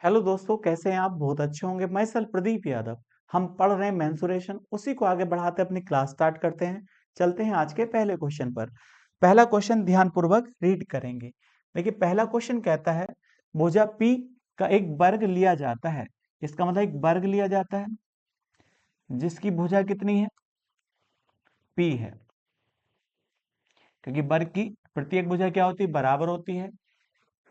Hello दोस्तों, कैसे हैं आप? बहुत अच्छे होंगे। मैं सर प्रदीप यादव। हम पढ़ रहे हैं मेंसुरेशन, उसी को आगे बढ़ाते अपनी क्लास स्टार्ट करते हैं। चलते हैं आज के पहले क्वेश्चन पर। पहला क्वेश्चन ध्यानपूर्वक रीड करेंगे। देखिए, पहला क्वेश्चन कहता है भुजा P का एक वर्ग लिया जाता है। इसका मतलब एक वर्ग लिया जाता है जिसकी भुजा कितनी है? P है। क्योंकि वर्ग की प्रत्येक भुजा क्या होती है? बराबर होती है।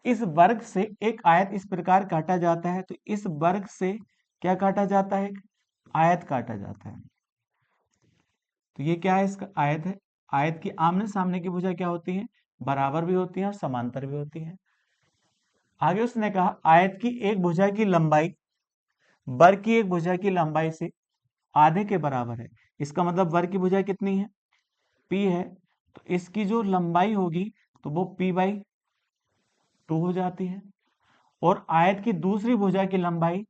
इस वर्ग से एक आयत इस प्रकार काटा जाता है, तो इस वर्ग से क्या काटा जाता है? आयत काटा जाता है। तो ये क्या है? इसका आयत है। आयत की आमने सामने की भुजा क्या होती है? बराबर भी होती है और समांतर भी होती है। आगे उसने कहा आयत की एक भुजा की लंबाई वर्ग की एक भुजा की लंबाई से आधे के बराबर है। इसका मतलब वर्ग की भुजा कितनी है? P है। तो इसकी जो लंबाई होगी तो वो P/2 हो जाती है। और आयत की दूसरी भुजा की लंबाई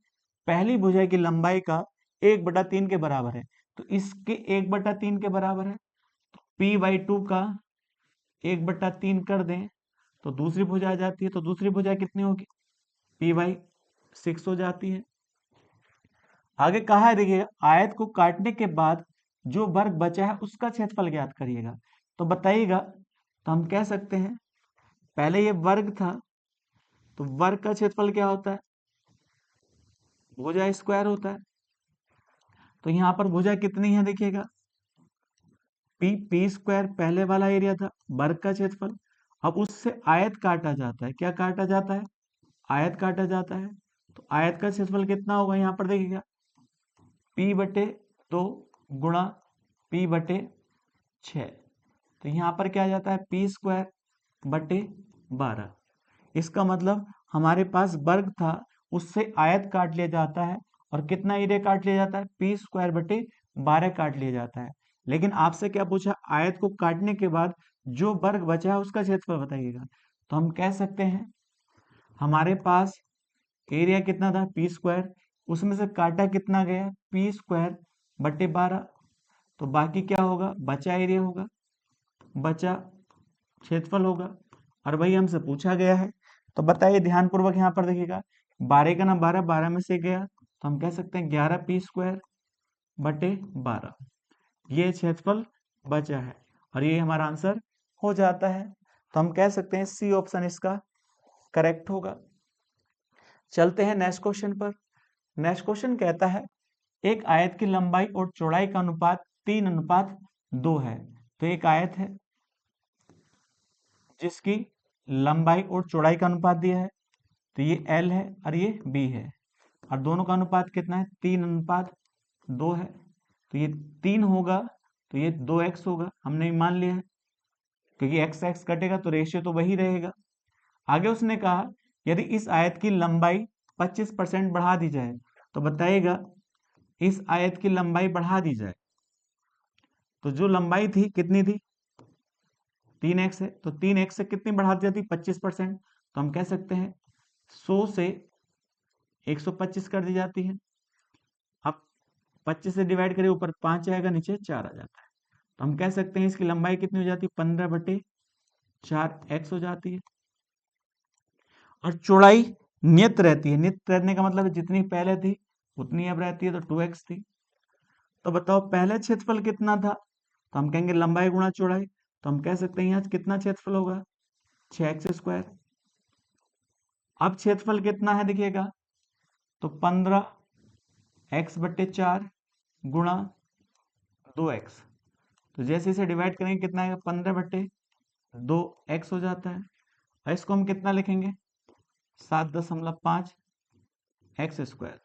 पहली भुजा की लंबाई का 1/3 के बराबर है। तो इसके 1/3 के बराबर है। P/2 का 1/3 कर दें तो दूसरी भुजा आ जाती है। तो दूसरी भुजा कितनी होगी? P/6 हो जाती है। आगे कहा है, देखिए आयत को काटने के बाद जो वर्ग बचा है उसका क्षेत्रफल ज्ञात करिएगा। तो बताइएगा। तो हम कह सकते हैं पहले ये वर्ग था, तो वर्ग का क्षेत्रफल क्या होता है? भुजा स्क्वायर होता है। तो यहाँ पर भुजा कितनी है देखिएगा? P स्क्वायर पहले वाला एरिया था, वर्ग का क्षेत्रफल। अब उससे आयत काटा जाता है। क्या काटा जाता है? आयत काटा जाता है। तो आयत का क्षेत्रफल कितना होगा? यहाँ पर देखिएगा P/2 गुणा P/6। तो यहाँ पर क्या आ जाता है? P²/12। इसका मतलब हमारे पास वर्ग था, उससे आयत काट लिया जाता है। और कितना एरिया काट लिया जाता है? P²/12 काट लिया जाता है। लेकिन आपसे क्या पूछा? आयत को काटने के बाद जो वर्ग बचा है उसका क्षेत्रफल बताइएगा। तो हम कह सकते हैं हमारे पास एरिया कितना था? P²। उसमें से काटा कितना गया? P²/12। तो बाकी क्या होगा? बचा एरिया होगा, बचा क्षेत्रफल होगा। और वही हमसे पूछा गया है। तो बताइए ध्यानपूर्वक, यहाँ पर देखिएगा 12 का ना 12, 12 में से गया तो हम कह सकते हैं 11P²/12। ये क्षेत्रफल बचा है और ये हमारा आंसर हो जाता है। तो हम कह सकते हैं सी ऑप्शन इसका करेक्ट होगा। चलते हैं नेक्स्ट क्वेश्चन पर। नेक्स्ट क्वेश्चन कहता है एक आयत की लंबाई और चौड़ाई का अनुपात 3:2 है। तो एक आयत है जिसकी लंबाई और चौड़ाई का अनुपात दिया है। तो ये L है और ये B है। और दोनों का अनुपात कितना है? 3:2 है। तो ये 3 होगा तो ये 2x होगा, हमने मान लिया है। क्योंकि x x कटेगा तो रेशियो तो वही रहेगा। आगे उसने कहा यदि इस आयत की लंबाई 25% बढ़ा दी जाए, तो बताइएगा इस आयत की लंबाई बढ़ा दी जाए तो जो लंबाई थी कितनी थी? 3x है। तो 3x से कितनी बढ़ा दी जाती? 25%। तो हम कह सकते हैं 100 से 125 कर दी जाती है। अब 25 से डिवाइड करें, ऊपर 5 आएगा, नीचे 4 आ जाता है। तो हम कह सकते हैं इसकी लंबाई कितनी हो जाती है? 15/4x हो जाती है। और चौड़ाई नियत रहती है। नियत रहने का मतलब जितनी पहले थी उतनी अब रहती है, तो 2x थी। तो बताओ पहले क्षेत्रफल कितना था? तो हम कहेंगे लंबाई गुणा चौड़ाई। तो हम कह सकते हैं यहाँ कितना क्षेत्रफल होगा? 6x²। अब क्षेत्रफल कितना है देखिएगा? तो 15x/4 गुणा 2x। तो जैसे इसे डिवाइड करेंगे कितना आएगा? 15/2x हो जाता है। और इसको हम कितना लिखेंगे? 7.5x²।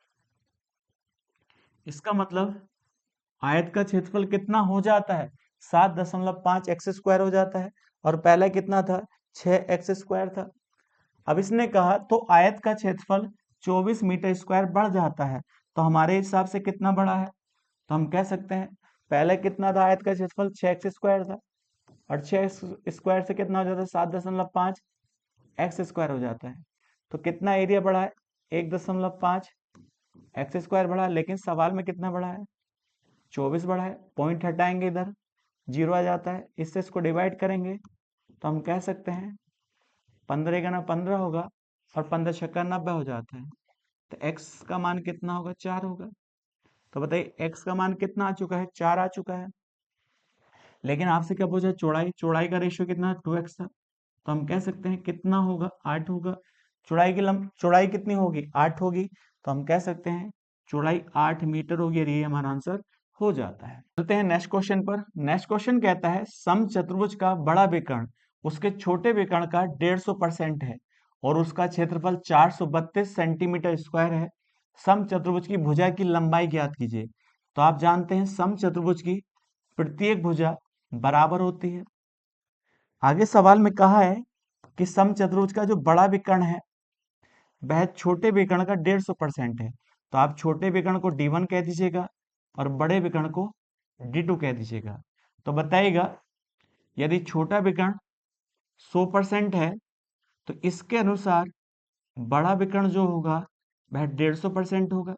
इसका मतलब आयत का क्षेत्रफल कितना हो जाता है? 7.5x² हो जाता है। और पहला कितना था? 6x² था। अब इसने कहा तो आयत का क्षेत्रफल 24 मीटर स्क्वायर बढ़ जाता है। तो हमारे हिसाब से कितना बढ़ा है? तो हम कह सकते हैं पहले कितना था? आयत का क्षेत्रफल 6x² था। और 6x² से कितना हो जाता है? 7.5x² हो जाता है। तो कितना एरिया बढ़ा है? 1.5x² बढ़ा। लेकिन सवाल में कितना बढ़ा है? 24 बढ़ा है। पॉइंट हटाएंगे, इधर 0 आ जाता है। इससे इसको डिवाइड करेंगे तो हम कह सकते हैं 15 का ना 15 होगा और 15 छक्का 90 हो जाता है। तो x का मान कितना होगा, 4 होगा। तो बताइए x का मान कितना आ चुका है, 4 आ चुका है। लेकिन आपसे क्या पूछा, चौड़ाई, चौड़ाई का रेशियो कितना, 2x था। तो हम कह सकते हैं कितना होगा, 8 होगा। चौड़ाई कितनी होगी, 8 होगी। तो हम कह सकते हैं चौड़ाई 8 मीटर होगी और ये हमारा आंसर हो जाता है। चलते हैं नेक्स्ट क्वेश्चन पर। नेक्स्ट क्वेश्चन कहता है समचतुर्भुज का बड़ा विकर्ण उसके छोटे विकर्ण का 150% है और उसका क्षेत्रफल 432 सेंटीमीटर स्क्वायर है। समचतुर्भुज की भुजा की लंबाई ज्ञात कीजिए। तो आप जानते हैं समचतुर्भुज की प्रत्येक भुजा बराबर होती है। आगे सवाल में कहा है कि समचतुर्भुज का जो बड़ा विकर्ण है वह छोटे विकर्ण का 150% है। तो आप छोटे विकर्ण को d1 कह दीजिएगा और बड़े विकर्ण को d2 कह दीजिएगा। तो बताइएगा यदि छोटा विकर्ण 100% है तो इसके अनुसार बड़ा विकर्ण जो होगा वह 150% होगा,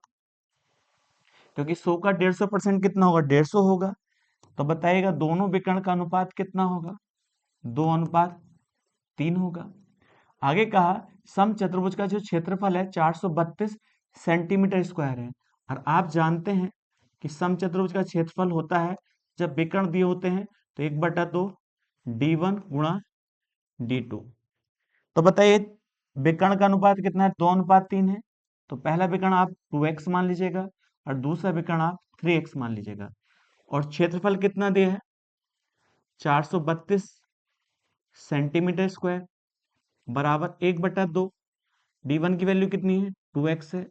क्योंकि 100 का 150% कितना होगा, 150 होगा। तो बताइएगा दोनों विकर्ण का अनुपात कितना होगा, 2:3 होगा। आगे कहा समचतुर्भुज का जो क्षेत्रफल है 432 सेंटीमीटर स्क्वायर है और आप जानते हैं कि समचतुर्भुज का क्षेत्रफल होता है जब विकर्ण दिए होते हैं तो 1/2 d1 गुणा d2। तो बताइए विकर्ण का अनुपात कितना है, 2:3 है। तो पहला विकर्ण आप 2x मान लीजिएगा और दूसरा विकर्ण आप 3x मान लीजिएगा। और क्षेत्रफल कितना दिया है, 432 सेंटीमीटर स्क्वायर बराबर 1/2। d1 की वैल्यू कितनी है, 2x है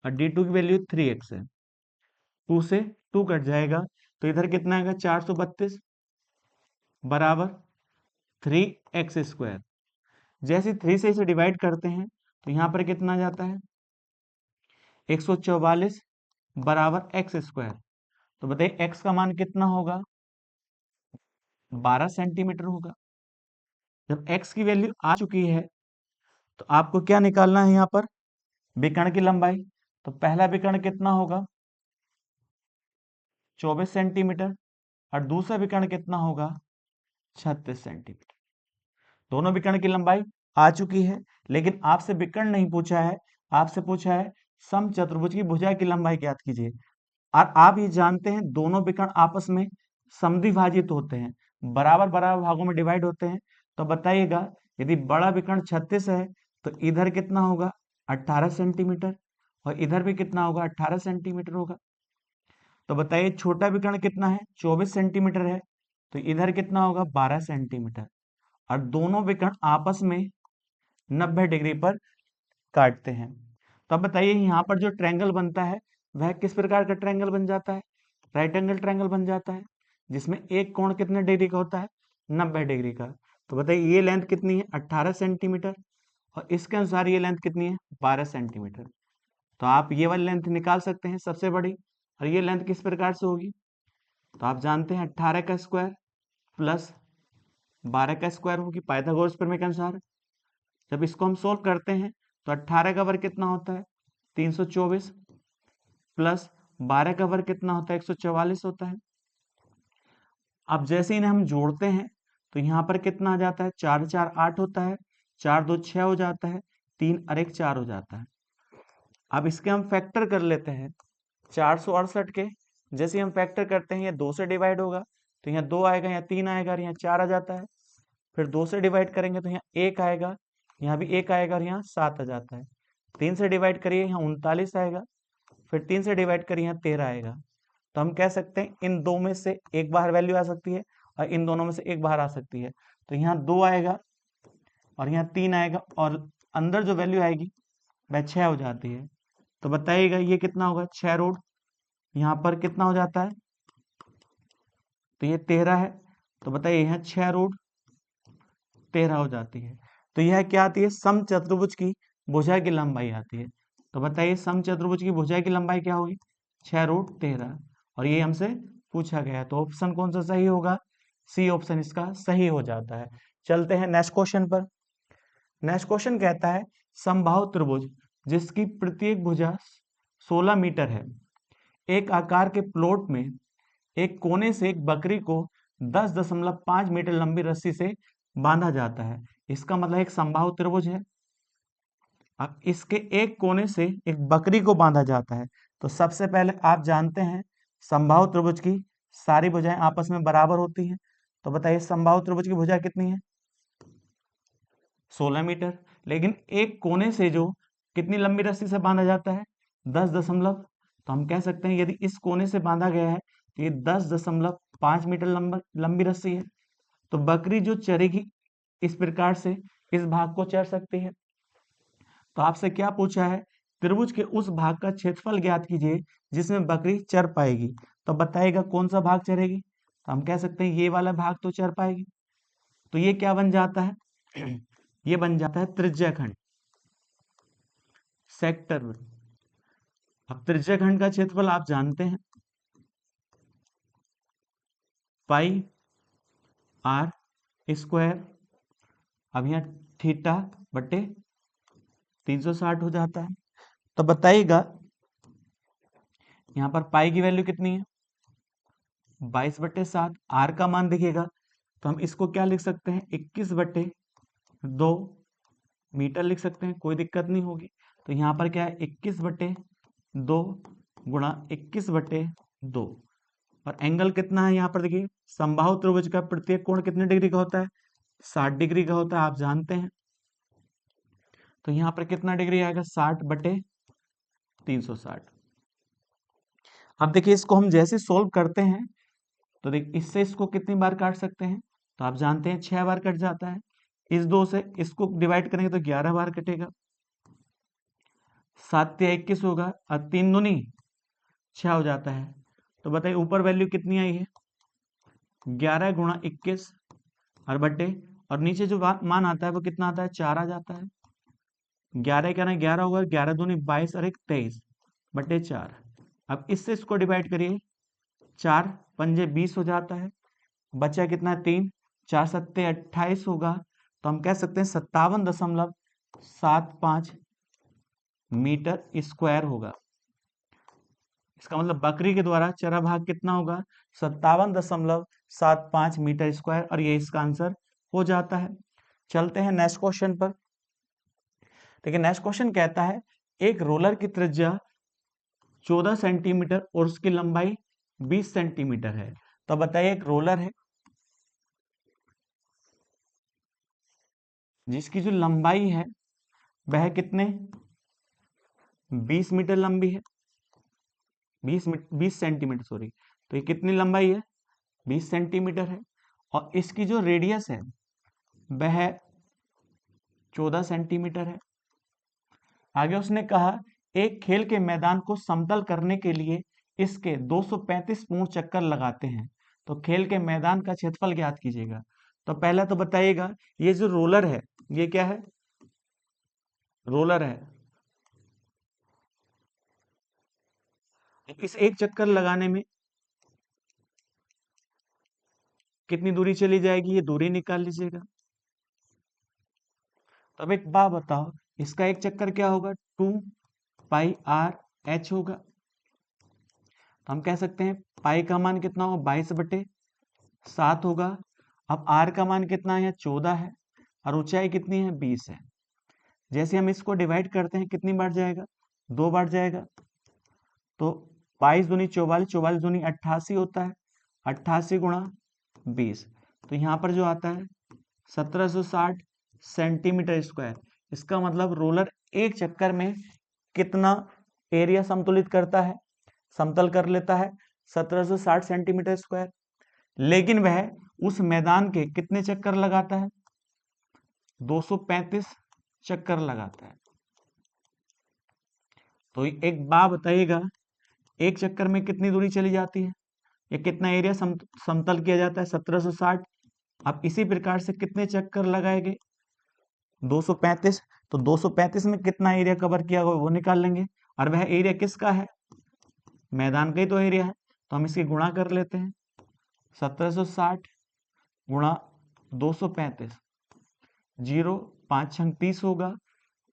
और d2 की वैल्यू 3x है। 2 से 2 कट जाएगा तो इधर कितना आएगा, 432 बराबर 3x स्क्वायर। जैसे 3 से इसे डिवाइड करते हैं तो यहाँ पर कितना आ जाता है, 144 बराबर x स्क्वायर। तो बताइए x का मान कितना होगा, 12 सेंटीमीटर होगा। जब x की वैल्यू आ चुकी है तो आपको क्या निकालना है, यहाँ पर विकर्ण की लंबाई। तो पहला विकर्ण कितना होगा, 24 सेंटीमीटर और दूसरा विकर्ण कितना होगा, 36 सेंटीमीटर। दोनों विकर्ण की लंबाई आ चुकी है, लेकिन आपसे विकर्ण नहीं पूछा है, आपसे पूछा है समचतुर्भुज की भुजा की लंबाई ज्ञात कीजिए। और आप ये जानते हैं दोनों विकर्ण आपस में समद्विभाजित होते हैं, बराबर बराबर भागों में डिवाइड होते हैं। तो बताइएगा यदि बड़ा विकर्ण 36 है तो इधर कितना होगा, 18 सेंटीमीटर और इधर भी कितना होगा, 18 सेंटीमीटर होगा। तो बताइए छोटा विकर्ण कितना है, 24 सेंटीमीटर है तो इधर कितना होगा, 12 सेंटीमीटर। और दोनों विकर्ण आपस में 90 डिग्री पर काटते हैं। तो अब बताइए यहाँ पर जो ट्रायंगल बनता है वह किस प्रकार का ट्रायंगल बन जाता है, राइट एंगल ट्रायंगल बन जाता है, जिसमें एक कोण कितने डिग्री का होता है, 90 डिग्री का। तो बताइए ये लेंथ कितनी है, 18 सेंटीमीटर और इसके अनुसार ये लेंथ कितनी है, 12 सेंटीमीटर। तो आप ये वाली लेंथ निकाल सकते हैं सबसे बड़ी, और ये लेंथ किस प्रकार से होगी। तो आप जानते हैं 18 का स्क्वायर प्लस 12 का स्क्वायर होगी पाइथागोरस प्रमेय के अनुसार। जब इसको हम सोल्व करते हैं तो 18 का वर्ग कितना होता है, 324 प्लस 12 का वर्ग कितना होता है, 144 होता है। अब जैसे इन्हें हम जोड़ते हैं तो यहाँ पर कितना आ जाता है, 4 4 8 होता है, 4 2 6 हो जाता है, 3 और 1 4 हो जाता है। अब इसके हम फैक्टर कर लेते हैं, 468 के जैसे हम फैक्टर करते हैं ये 2 से डिवाइड होगा तो यहाँ 2 आएगा, यहाँ 3 आएगा और यहाँ 4 आ जाता है। फिर 2 से डिवाइड करेंगे तो यहाँ 1 आएगा, यहाँ भी 1 आएगा और यहाँ 7 आ जाता है। 3 से डिवाइड करिए, यहाँ 39 आएगा, फिर 3 से डिवाइड करिए, यहाँ 13 आएगा। तो हम कह सकते हैं इन दो में से एक बाहर वैल्यू आ सकती है और इन दोनों में से एक बाहर आ सकती है। तो यहाँ 2 आएगा और यहाँ 3 आएगा और अंदर जो वैल्यू आएगी वह 6 हो जाती है। तो बताइएगा ये कितना होगा, 6 रूट यहाँ पर कितना हो जाता है, तो ये 13 है। तो बताइए यहाँ 6 रूट 13 हो जाती है। तो यह क्या आती है, समचतुर्भुज की भुजा की लंबाई आती है। तो बताइए समचतुर्भुज की भुजा की लंबाई क्या होगी, 6 रूट 13, और ये हमसे पूछा गया है। तो ऑप्शन कौन सा सही होगा, सी ऑप्शन इसका सही हो जाता है। चलते हैं नेक्स्ट क्वेश्चन पर। नेक्स्ट क्वेश्चन कहता है समबाहु त्रिभुज जिसकी प्रत्येक भुजा 16 मीटर है, एक आकार के प्लॉट में एक कोने से एक बकरी को 10.5 मीटर लंबी रस्सी से बांधा जाता है। इसका मतलब एक समबाहु त्रिभुज है। अब इसके एक कोने से एक बकरी को बांधा जाता है। तो सबसे पहले आप जानते हैं समबाहु त्रिभुज की सारी भुजाएं आपस में बराबर होती हैं। तो बताइए समबाहु त्रिभुज की भुजा कितनी है? 16 मीटर। लेकिन एक कोने से जो कितनी लंबी रस्सी से बांधा जाता है? 10 दशमलव। तो हम कह सकते हैं यदि इस कोने से बांधा गया है तो ये 10.5 मीटर लंबी रस्सी है। तो बकरी जो चरेगी इस प्रकार से इस भाग को चर सकती है। तो आपसे क्या पूछा है? त्रिभुज के उस भाग का क्षेत्रफल ज्ञात कीजिए जिसमें बकरी चर पाएगी। तो बताइएगा कौन सा भाग चरेगी? तो हम कह सकते हैं ये वाला भाग तो चर पाएगी। तो ये क्या बन जाता है? ये बन जाता है त्रिज्याखंड, सेक्टर। अब त्रिज्याखंड का क्षेत्रफल आप जानते हैं पाई आर स्क्वायर। अब यहाँ थीटा बटे 360 हो जाता है। तो बताइएगा यहाँ पर पाई की वैल्यू कितनी है? 22/7। आर का मान देखिएगा तो हम इसको क्या लिख सकते हैं? 21/2 मीटर लिख सकते हैं, कोई दिक्कत नहीं होगी। तो यहाँ पर क्या है? 21/2 गुणा 21/2। और एंगल कितना है यहाँ पर? देखिए समबाहु त्रिभुज का प्रत्येक कोण कितने डिग्री का होता है? 60 डिग्री का होता है, आप जानते हैं। तो यहाँ पर कितना डिग्री आएगा? 60/360। अब देखिए इसको हम जैसे सोल्व करते हैं तो देखिए इससे इसको कितनी बार काट सकते हैं? तो आप जानते हैं 6 बार कट जाता है। इस 2 से इसको डिवाइड करेंगे तो 11 बार कटेगा। 7×3 = 21 होगा और 3×2 = 6 हो जाता है। तो बताइए ऊपर वैल्यू कितनी आई है? 11 × 21 और बटे, और नीचे जो मान आता है वो कितना आता है? 4 आ जाता है। 11 क्या ना 11 होगा, 11×2 = 22 और 1 23/4। अब इससे इसको डिवाइड करिए, 4×5 = 20 हो जाता है। बचा कितना? 3। 4×7 = 28 होगा। तो हम कह सकते हैं 57.75 मीटर स्क्वायर होगा। इसका मतलब बकरी के द्वारा चरा भाग कितना होगा? 57.75 मीटर स्क्वायर, और ये इसका आंसर हो जाता है। चलते हैं नेक्स्ट क्वेश्चन पर। देखिए नेक्स्ट क्वेश्चन कहता है एक रोलर की त्रिज्या 14 सेंटीमीटर और उसकी लंबाई 20 सेंटीमीटर है। तो बताइए एक रोलर है जिसकी जो लंबाई है वह कितने? 20 मीटर लंबी है, 20 सेंटीमीटर सॉरी। तो ये कितनी लंबाई है? 20 सेंटीमीटर है। और इसकी जो रेडियस है वह 14 सेंटीमीटर है। आगे उसने कहा एक खेल के मैदान को समतल करने के लिए इसके 235 पूर्ण चक्कर लगाते हैं। तो खेल के मैदान का क्षेत्रफल ज्ञात कीजिएगा। तो पहला तो बताइएगा ये जो रोलर है ये क्या है? रोलर है। इस एक चक्कर लगाने में कितनी दूरी चली जाएगी? ये दूरी निकाल लीजिएगा। तो अब एक बात बताओ, इसका एक चक्कर क्या होगा? 2πr/h होगा। तो हम कह सकते हैं पाई का मान कितना होगा? 22/7 होगा। अब आर का मान कितना है? 14 है। और ऊंचाई कितनी है? 20 है। जैसे हम इसको डिवाइड करते हैं कितनी बार जाएगा? 2 बार जाएगा। तो 22×2 = 44, 44×2 = 88 होता है। 88 × 20, तो यहाँ पर जो आता है 1760 सेंटीमीटर स्क्वायर। इसका मतलब रोलर एक चक्कर में कितना एरिया समतुलित करता है, समतल कर लेता है? 1760 सेंटीमीटर स्क्वायर। लेकिन वह उस मैदान के कितने चक्कर लगाता है? 235 चक्कर लगाता है। तो एक बात बताइएगा एक चक्कर में कितनी दूरी चली जाती है? ये कितना एरिया समतल किया जाता है? 1760। अब इसी प्रकार से कितने चक्कर लगाएंगे? 235। तो 235 में कितना एरिया कवर किया होगा वो निकाल लेंगे। और वह एरिया किसका है? मैदान का ही तो एरिया है। तो हम इसकी गुणा कर लेते हैं, 1760 गुणा 235, 0 5 छंग 30 होगा।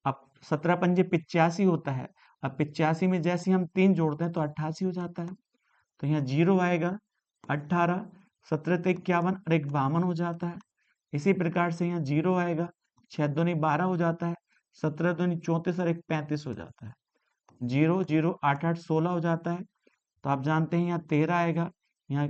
अब 17×5 = 85 होता है। अब 85 में जैसे हम 3 जोड़ते हैं तो 88 हो जाता है। तो यहाँ 0 आएगा, 18, 17 × 51 और 1 52 हो जाता है। इसी प्रकार से यहाँ 0 आएगा, 6×2 = 12 हो जाता है। 17 दूनी 34 और 1 35 हो जाता है। 0 0 8 8 16 हो जाता है। तो आप जानते हैं यहाँ 13 आएगा यहाँ।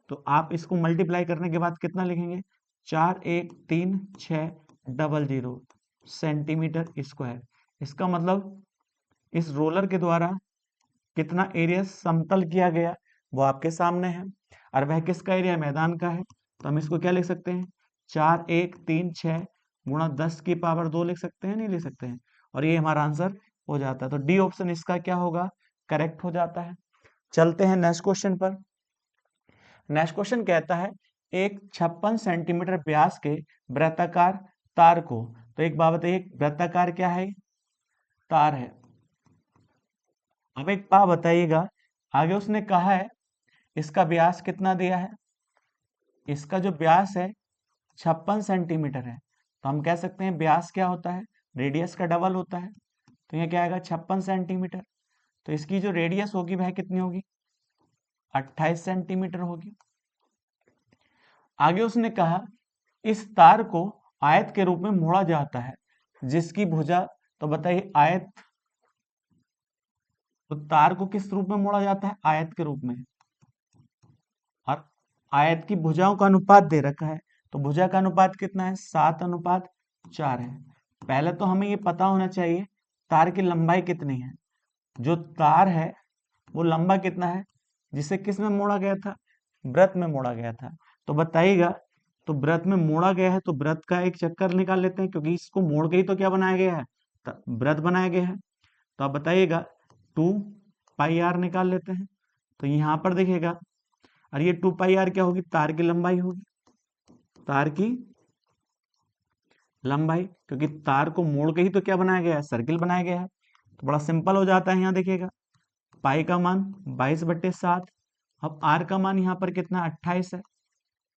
तो आप इसको मल्टीप्लाई करने के बाद कितना लिखेंगे? 4 1 3 6 00 सेंटीमीटर स्क्वायर। इसका मतलब इस रोलर के द्वारा कितना एरिया समतल किया गया वो आपके सामने है, और वह किसका एरिया? मैदान का है। तो हम इसको क्या लिख सकते हैं? 4 1 3 6 गुणा 10 की पावर 2 लिख सकते हैं, नहीं लिख सकते हैं? और ये हमारा आंसर हो जाता है। तो डी ऑप्शन इसका क्या होगा? करेक्ट हो जाता है। चलते हैं नेक्स्ट क्वेश्चन पर। नेक्स्ट क्वेश्चन कहता है एक 56 सेंटीमीटर व्यास के वृत्ताकार तार को, तो एक बात बताइए, वृत्ताकार क्या है? तार है। अब एक बात बताइएगा, आगे उसने कहा है इसका व्यास कितना दिया है? इसका जो व्यास है 56 सेंटीमीटर है। तो हम कह सकते हैं व्यास क्या होता है? रेडियस का डबल होता है। तो यह क्या आएगा? 56 सेंटीमीटर। तो इसकी जो रेडियस होगी वह कितनी होगी? 28 सेंटीमीटर होगी। आगे उसने कहा इस तार को आयत के रूप में मोड़ा जाता है जिसकी भुजा, तो बताइए आयत, तो तार को किस रूप में मोड़ा जाता है? आयत के रूप में। और आयत की भुजाओं का अनुपात दे रखा है, तो भुजा का अनुपात कितना है? 7:4 है। पहले तो हमें ये पता होना चाहिए तार की लंबाई कितनी है। जो तार है वो लंबा कितना है, जिसे किस में मोड़ा गया था? वृत्त में मोड़ा गया था। तो बताइएगा, तो वृत्त में मोड़ा गया है तो वृत्त का एक चक्कर निकाल लेते हैं, क्योंकि इसको मोड़ के ही तो क्या बनाया गया है? वृत्त बनाया गया है। तो आप बताइएगा 2πr निकाल लेते हैं। तो यहां पर देखिएगा, और ये 2πr क्या होगी? तार की लंबाई होगी। तार की लंबाई, क्योंकि तार को मोड़ के ही तो क्या बनाया गया है? सर्किल बनाया गया है। तो बड़ा सिंपल हो जाता है। यहाँ देखिएगा पाई का मान 22/7। अब आर का मान यहाँ पर कितना? 28 है।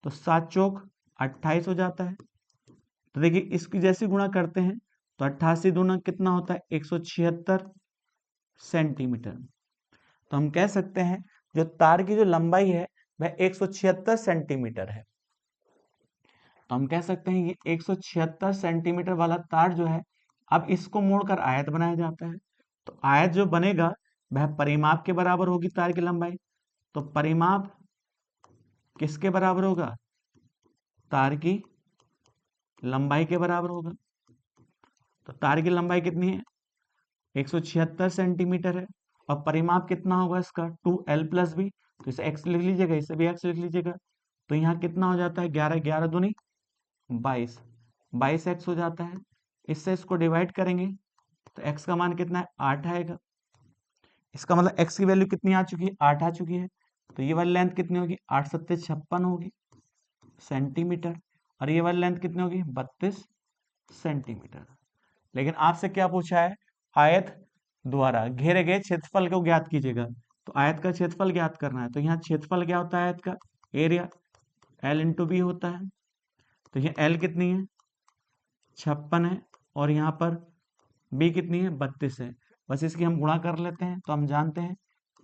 तो 7 चौक 28 हो जाता है। तो देखिए इसकी जैसी गुणा करते हैं तो 88 दूना कितना होता है? 176 सेंटीमीटर। तो हम कह सकते हैं जो तार की जो लंबाई है वह 176 सेंटीमीटर है। तो हम कह सकते हैं ये 176 सेंटीमीटर वाला तार जो है, अब इसको मोड़कर आयत बनाया जाता है। तो आयत जो बनेगा वह परिमाप के बराबर होगी तार की लंबाई। तो परिमाप किसके बराबर होगा? तार की लंबाई के बराबर होगा। तो तार की लंबाई कितनी है? 176 सेंटीमीटर है। और परिमाप कितना होगा इसका? 2l+b। तो इसे x लिख लीजिएगा, इसे भी x लिख लीजिएगा। तो यहाँ कितना हो जाता है? 11 11 दूनी 22, 22x हो जाता है। इससे इसको डिवाइड करेंगे तो x का मान कितना है? 8 आएगा। इसका मतलब x की वैल्यू कितनी आ चुकी है? 8 आ चुकी है। तो ये वाली लेंथ कितनी होगी? 8 7 56 होगी सेंटीमीटर। और ये वाली लेंथ कितनी होगी? 32 सेंटीमीटर। लेकिन आपसे क्या पूछा है? आयत द्वारा घेरे गए क्षेत्रफल को ज्ञात कीजिएगा। तो आयत का क्षेत्रफल ज्ञात करना है। तो यहाँ क्षेत्रफल क्या होता है? आयत का एरिया l/b होता है। तो ये l कितनी है? 56 है। और यहाँ पर b कितनी है? 32 है। बस इसकी हम गुणा कर लेते हैं। तो हम जानते हैं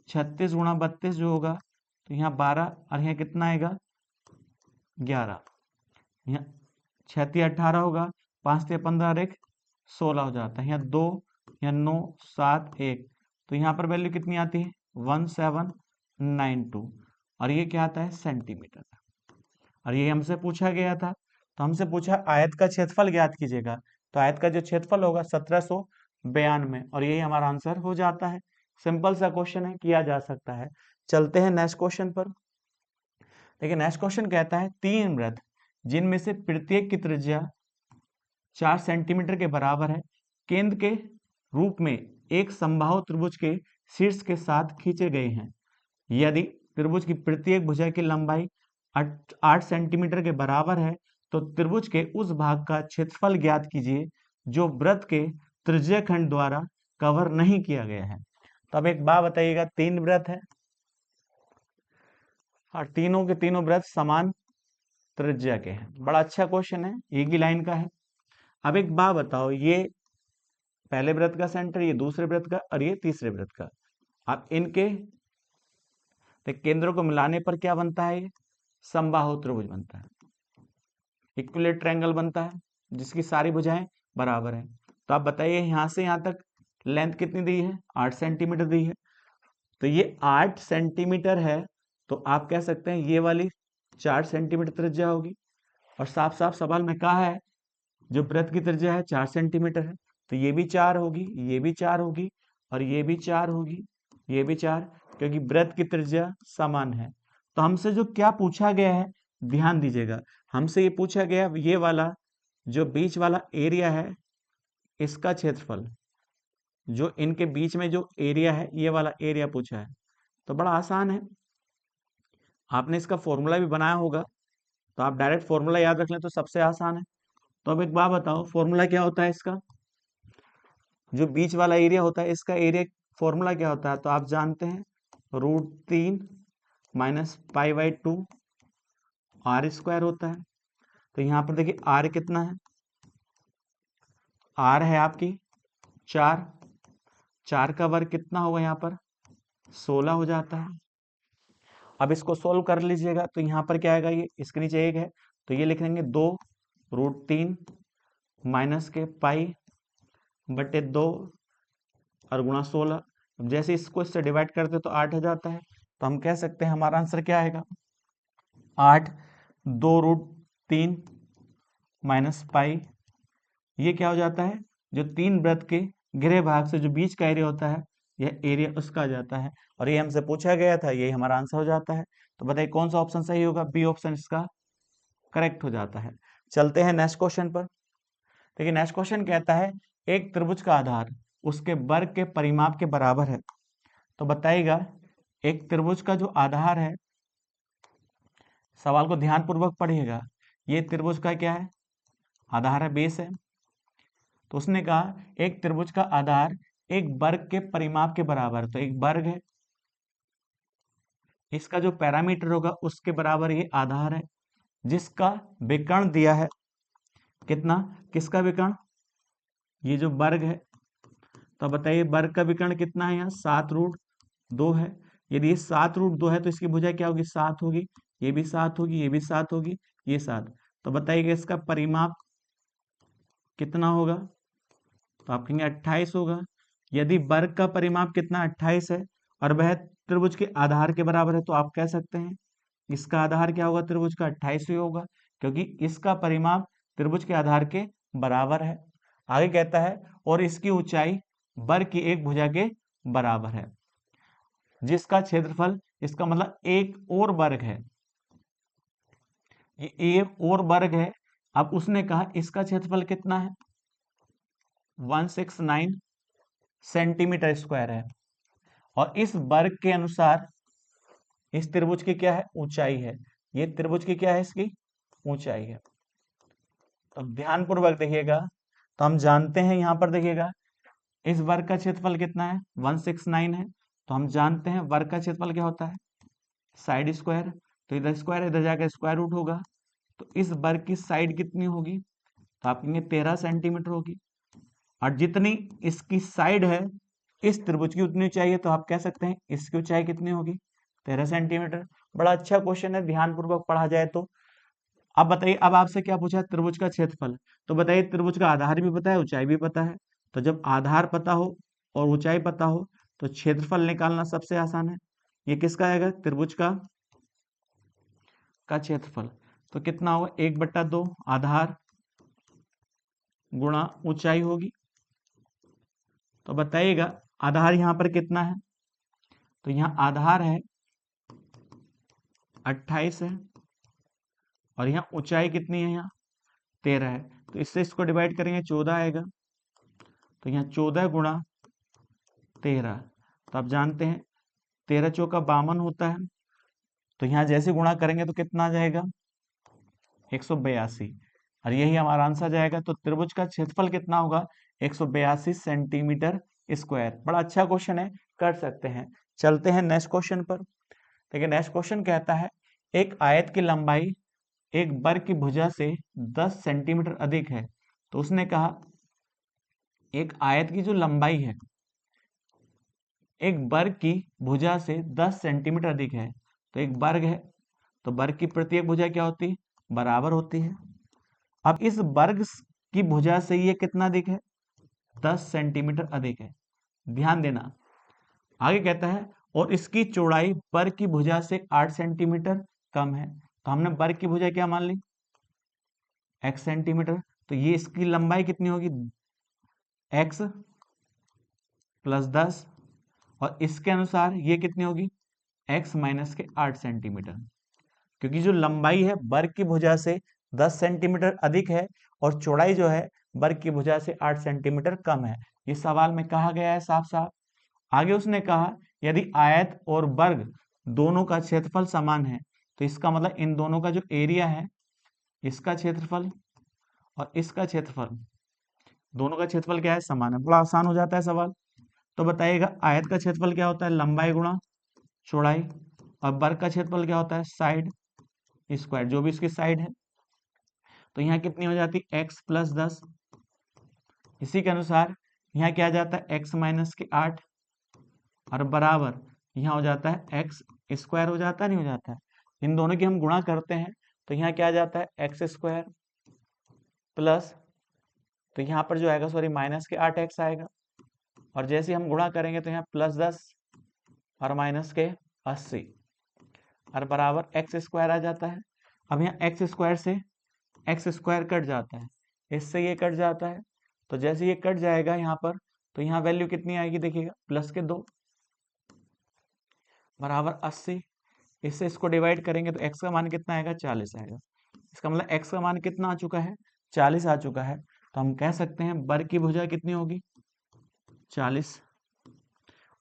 36 गुणा 32 जो होगा, तो यहाँ 12 और यहाँ कितना आएगा? 11। यहाँ 36 18 होगा, 5 से 15 और 1 16 हो जाता है। यहाँ 2, यहाँ 9 7 1। तो यहाँ पर वैल्यू कितनी आती है? 1792। और ये क्या आता है? सेंटीमीटर। और ये हमसे पूछा गया था। तो हमसे पूछा आयत का क्षेत्रफल ज्ञात कीजिएगा। तो आयत का जो क्षेत्रफल होगा 1792, और यही हमारा आंसर हो जाता है। सिंपल सा क्वेश्चन है, किया जा सकता है। चलते हैं नेक्स्ट क्वेश्चन पर। देखिए नेक्स्ट क्वेश्चन कहता है 3 वृत्त जिनमें से प्रत्येक की त्रिज्या 4 सेंटीमीटर के बराबर है, केंद्र के रूप में एक समबाहु त्रिभुज के शीर्ष के साथ खींचे गए हैं। यदि त्रिभुज की प्रत्येक भुजा की लंबाई 8 सेंटीमीटर के बराबर है तो त्रिभुज के उस भाग का क्षेत्रफल ज्ञात कीजिए जो वृत्त के त्रिज्या खंड द्वारा कवर नहीं किया गया है। तो अब एक बात बताइएगा, 3 वृत्त है और तीनों के तीनों वृत्त समान त्रिज्या के हैं। बड़ा अच्छा क्वेश्चन है, एक ही लाइन का है। अब एक बात बताओ, ये पहले वृत्त का सेंटर, ये दूसरे वृत्त का, और ये तीसरे वृत्त का। अब इनके केंद्रों को मिलाने पर क्या बनता है? ये समबाहु त्रिभुज बनता है, इक्विलेटरल ट्रायंगल बनता है जिसकी सारी भुजाएं बराबर है। तो आप बताइए यहाँ से यहाँ तक लेंथ कितनी दी है, 8 सेंटीमीटर दी है। तो ये 8 सेंटीमीटर है, तो आप कह सकते हैं ये वाली 4 सेंटीमीटर त्रिज्या होगी। और साफ साफ सवाल में कहा है जो वृत्त की त्रिज्या है 4 सेंटीमीटर है, तो ये भी 4 होगी, ये भी 4 होगी, और ये भी 4 होगी, ये भी 4, क्योंकि वृत्त की त्रिज्या समान है। तो हमसे जो क्या पूछा गया है, ध्यान दीजिएगा, हमसे ये पूछा गया ये वाला जो बीच वाला एरिया है इसका क्षेत्रफल, जो इनके बीच में जो एरिया है ये वाला एरिया पूछा है। तो बड़ा आसान है, आपने इसका फॉर्मूला भी बनाया होगा, तो आप डायरेक्ट फॉर्मूला याद रख लें तो सबसे आसान है। तो अब एक बात बताओ, फॉर्मूला क्या होता है इसका, जो बीच वाला एरिया होता है इसका एरिया फॉर्मूला क्या होता है, तो आप जानते हैं √3 माइनस π/2 आर स्क्वायर होता है। तो यहाँ पर देखिए आर कितना है, आर है आपकी 4, 4 का वर्ग कितना होगा यहाँ पर 16 हो जाता है। अब इसको सोल्व कर लीजिएगा, तो यहाँ पर क्या आएगा, ये इसके नीचे 1 है, तो ये लिख लेंगे 2√3 माइनस के π/2 और गुणा 16। अब जैसे इसको इससे डिवाइड करते तो 8 हो जाता है। तो हम कह सकते हैं हमारा आंसर क्या आएगा, 8 2√3 माइनस पाई, ये क्या हो जाता है, जो 3 वृत्त के घिरे भाग से जो बीच का एरिया होता है यह एरिया उसका आ जाता है। और ये हमसे पूछा गया था, यही हमारा आंसर हो जाता है। तो बताइए कौन सा ऑप्शन सही होगा, बी ऑप्शन इसका करेक्ट हो जाता है। चलते हैं नेक्स्ट क्वेश्चन पर। देखिए नेक्स्ट क्वेश्चन कहता है एक त्रिभुज का आधार उसके वर्ग के परिमाप के बराबर है। तो बताइएगा एक त्रिभुज का जो आधार है, सवाल को ध्यान पूर्वक पढ़िएगा, ये त्रिभुज का क्या है, आधार है, बेस है। तो उसने कहा एक त्रिभुज का आधार एक वर्ग के परिमाप के बराबर, तो एक वर्ग है, इसका जो पैरामीटर होगा उसके बराबर ये आधार है, जिसका विकर्ण दिया है कितना, किसका विकर्ण, ये जो वर्ग है। तो बताइए वर्ग का विकर्ण कितना है, यहाँ 7√2 है। यदि ये 7√2 है तो इसकी भुजा क्या होगी, 7 होगी, ये भी 7 होगी, ये भी 7 होगी, ये 7। तो बताइए इसका परिमाप कितना होगा, तो आप कहेंगे 28 होगा। यदि वर्ग का परिमाप कितना 28 है और वह त्रिभुज के आधार के बराबर है, तो आप कह सकते हैं इसका आधार क्या होगा, त्रिभुज का 28 ही होगा, क्योंकि इसका परिमाप त्रिभुज के आधार के बराबर है। आगे कहता है और इसकी ऊंचाई वर्ग की एक भुजा के बराबर है, जिसका क्षेत्रफल, इसका मतलब एक और वर्ग है, ये एक और वर्ग है। अब उसने कहा इसका क्षेत्रफल कितना है, 169 सेंटीमीटर स्क्वायर है, और इस वर्ग के अनुसार इस त्रिभुज की क्या है, ऊंचाई है, ये त्रिभुज की क्या है, इसकी ऊंचाई है। तो ध्यान पूर्वक देखिएगा, तो हम जानते हैं यहाँ पर देखिएगा इस वर्ग का क्षेत्रफल कितना है, 169 है। तो हम जानते हैं वर्ग का क्षेत्रफल क्या होता है, साइड स्क्वायर। तो इधर स्क्वायर, इधर जाकर स्क्वायर रूट होगा। तो इस वर्ग की साइड कितनी होगी, तो आप कहेंगे 13 सेंटीमीटर होगी, और जितनी इसकी साइड है इस त्रिभुज की उतनी ऊंचाई है, तो आप कह सकते हैं इसकी ऊंचाई कितनी होगी, 13 सेंटीमीटर। बड़ा अच्छा क्वेश्चन है, ध्यान पूर्वक पढ़ा जाए तो। अब बताइए, अब आपसे क्या पूछा, त्रिभुज का क्षेत्रफल। तो बताइए त्रिभुज का आधार भी पता है, ऊंचाई भी पता है। तो जब आधार पता हो और ऊंचाई पता हो तो क्षेत्रफल निकालना सबसे आसान है। ये किसका आएगा, त्रिभुज का क्षेत्रफल। तो कितना होगा, 1/2 आधार गुणा ऊंचाई होगी। तो बताइएगा आधार यहाँ पर कितना है, तो यहाँ आधार है 28 है, और यहाँ ऊंचाई कितनी है, यहाँ 13 है। तो इससे इसको डिवाइड करेंगे 14 आएगा। तो यहाँ 14 गुणा 13, तो आप जानते हैं 13 चौका 52 होता है। तो यहाँ जैसे गुणा करेंगे तो कितना आ जाएगा, 182, और यही हमारा आंसर जाएगा। तो त्रिभुज का क्षेत्रफल कितना होगा, 182 सेंटीमीटर स्क्वायर। बड़ा अच्छा क्वेश्चन है, कर सकते हैं। चलते हैं नेक्स्ट क्वेश्चन पर। देखिए नेक्स्ट क्वेश्चन कहता है एक आयत की लंबाई एक वर्ग की भुजा से 10 सेंटीमीटर अधिक है। तो उसने कहा एक आयत की जो लंबाई है एक वर्ग की भुजा से 10 सेंटीमीटर अधिक है। तो एक वर्ग है, तो वर्ग की प्रत्येक भुजा क्या होती है, बराबर होती है। अब इस वर्ग की भुजा से ये कितना अधिक है? 10 सेंटीमीटर अधिक है। ध्यान देना, आगे कहता है और इसकी चौड़ाई बर की भुजा से 8 सेंटीमीटर कम है। तो हमने बर की भुजा क्या मान ली? x centimetre. तो ये इसकी लंबाई कितनी होगी? x प्लस 10, और इसके अनुसार ये कितनी होगी? x माइनस के 8 सेंटीमीटर। क्योंकि जो लंबाई है बर की भुजा से 10 सेंटीमीटर अधिक है और चौड़ाई जो है बर की भुजा से 8 सेंटीमीटर कम है। ये सवाल में कहा गया है साफ साफ। आगे उसने कहा यदि आयत और वर्ग दोनों का क्षेत्रफल समान है, तो इसका मतलब इन दोनों का जो एरिया है, इसका क्षेत्रफल और इसका क्षेत्रफल, दोनों का क्षेत्रफल क्या है? समान है। बड़ा आसान हो जाता है सवाल। तो बताइएगा आयत का क्षेत्रफल क्या होता है? लंबाई गुणा चौड़ाई। और वर्ग का क्षेत्रफल क्या होता है? साइड स्क्वायर, जो भी इसकी साइड है। तो यहाँ कितनी हो जाती है? x plus 10। इसी के अनुसार यहाँ क्या आ जाता है? x माइनस के 8 और बराबर यहाँ हो जाता है x स्क्वायर, हो जाता है नहीं हो जाता है? इन दोनों की हम गुणा करते हैं तो यहाँ क्या आ जाता है? x स्क्वायर प्लस, तो यहाँ पर जो आएगा सॉरी माइनस के 8x आएगा, और जैसे हम गुणा करेंगे तो यहाँ प्लस 10 और माइनस के 80 और बराबर एक्स स्क्वायर आ जाता है। अब यहाँ एक्स स्क्वायर से एक्स स्क्वायर कट जाता है, इससे ये कट जाता है, तो जैसे ये कट जाएगा यहाँ पर, तो यहाँ वैल्यू कितनी आएगी? देखिएगा प्लस के 2 बराबर 80। इससे इसको डिवाइड करेंगे तो x का मान कितना आएगा? 40 आएगा। इसका मतलब x का मान कितना आ चुका है? 40 आ चुका है। तो हम कह सकते हैं बर की भुजा कितनी होगी? 40,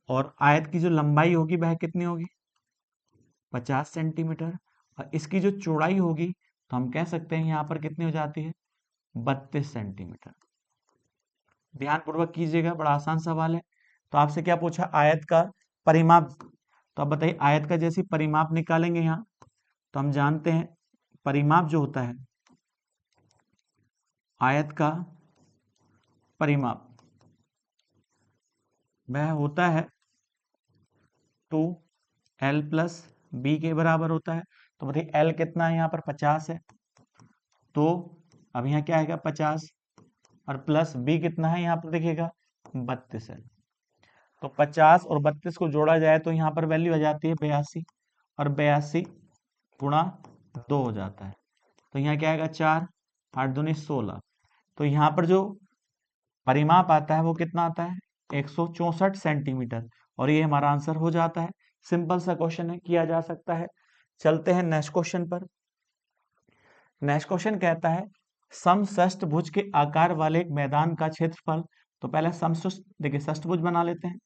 और आयत की जो लंबाई होगी वह कितनी होगी? 50 सेंटीमीटर, और इसकी जो चौड़ाई होगी तो हम कह सकते हैं यहाँ पर कितनी हो जाती है? 32 सेंटीमीटर। ध्यान पूर्वक कीजिएगा, बड़ा आसान सवाल है। तो आपसे क्या पूछा? आयत का परिमाप। तो अब बताइए आयत का जैसे परिमाप निकालेंगे यहाँ, तो हम जानते हैं परिमाप जो होता है, आयत का परिमाप वह होता है 2l प्लस बी के बराबर होता है। तो बताइए l कितना है? यहाँ पर 50 है, तो अब यहाँ क्या आएगा? 50, और प्लस b कितना है? यहाँ पर देखिएगा 32 है। तो 50 और 32 को जोड़ा जाए तो यहाँ पर वैल्यू आ जाती है 82, और 82 गुणा 2 हो जाता है। तो यहाँ क्या आएगा? 4, 8 दूनी 16। तो यहाँ पर जो परिमाप आता है वो कितना आता है? 164 सेंटीमीटर, और ये हमारा आंसर हो जाता है। सिंपल सा क्वेश्चन है, किया जा सकता है। चलते हैं नेक्स्ट क्वेश्चन पर। नेक्स्ट क्वेश्चन कहता है समषष्टभुज के आकार वाले एक मैदान का क्षेत्रफल। तो पहले देखिए षष्टभुज बना लेते हैं।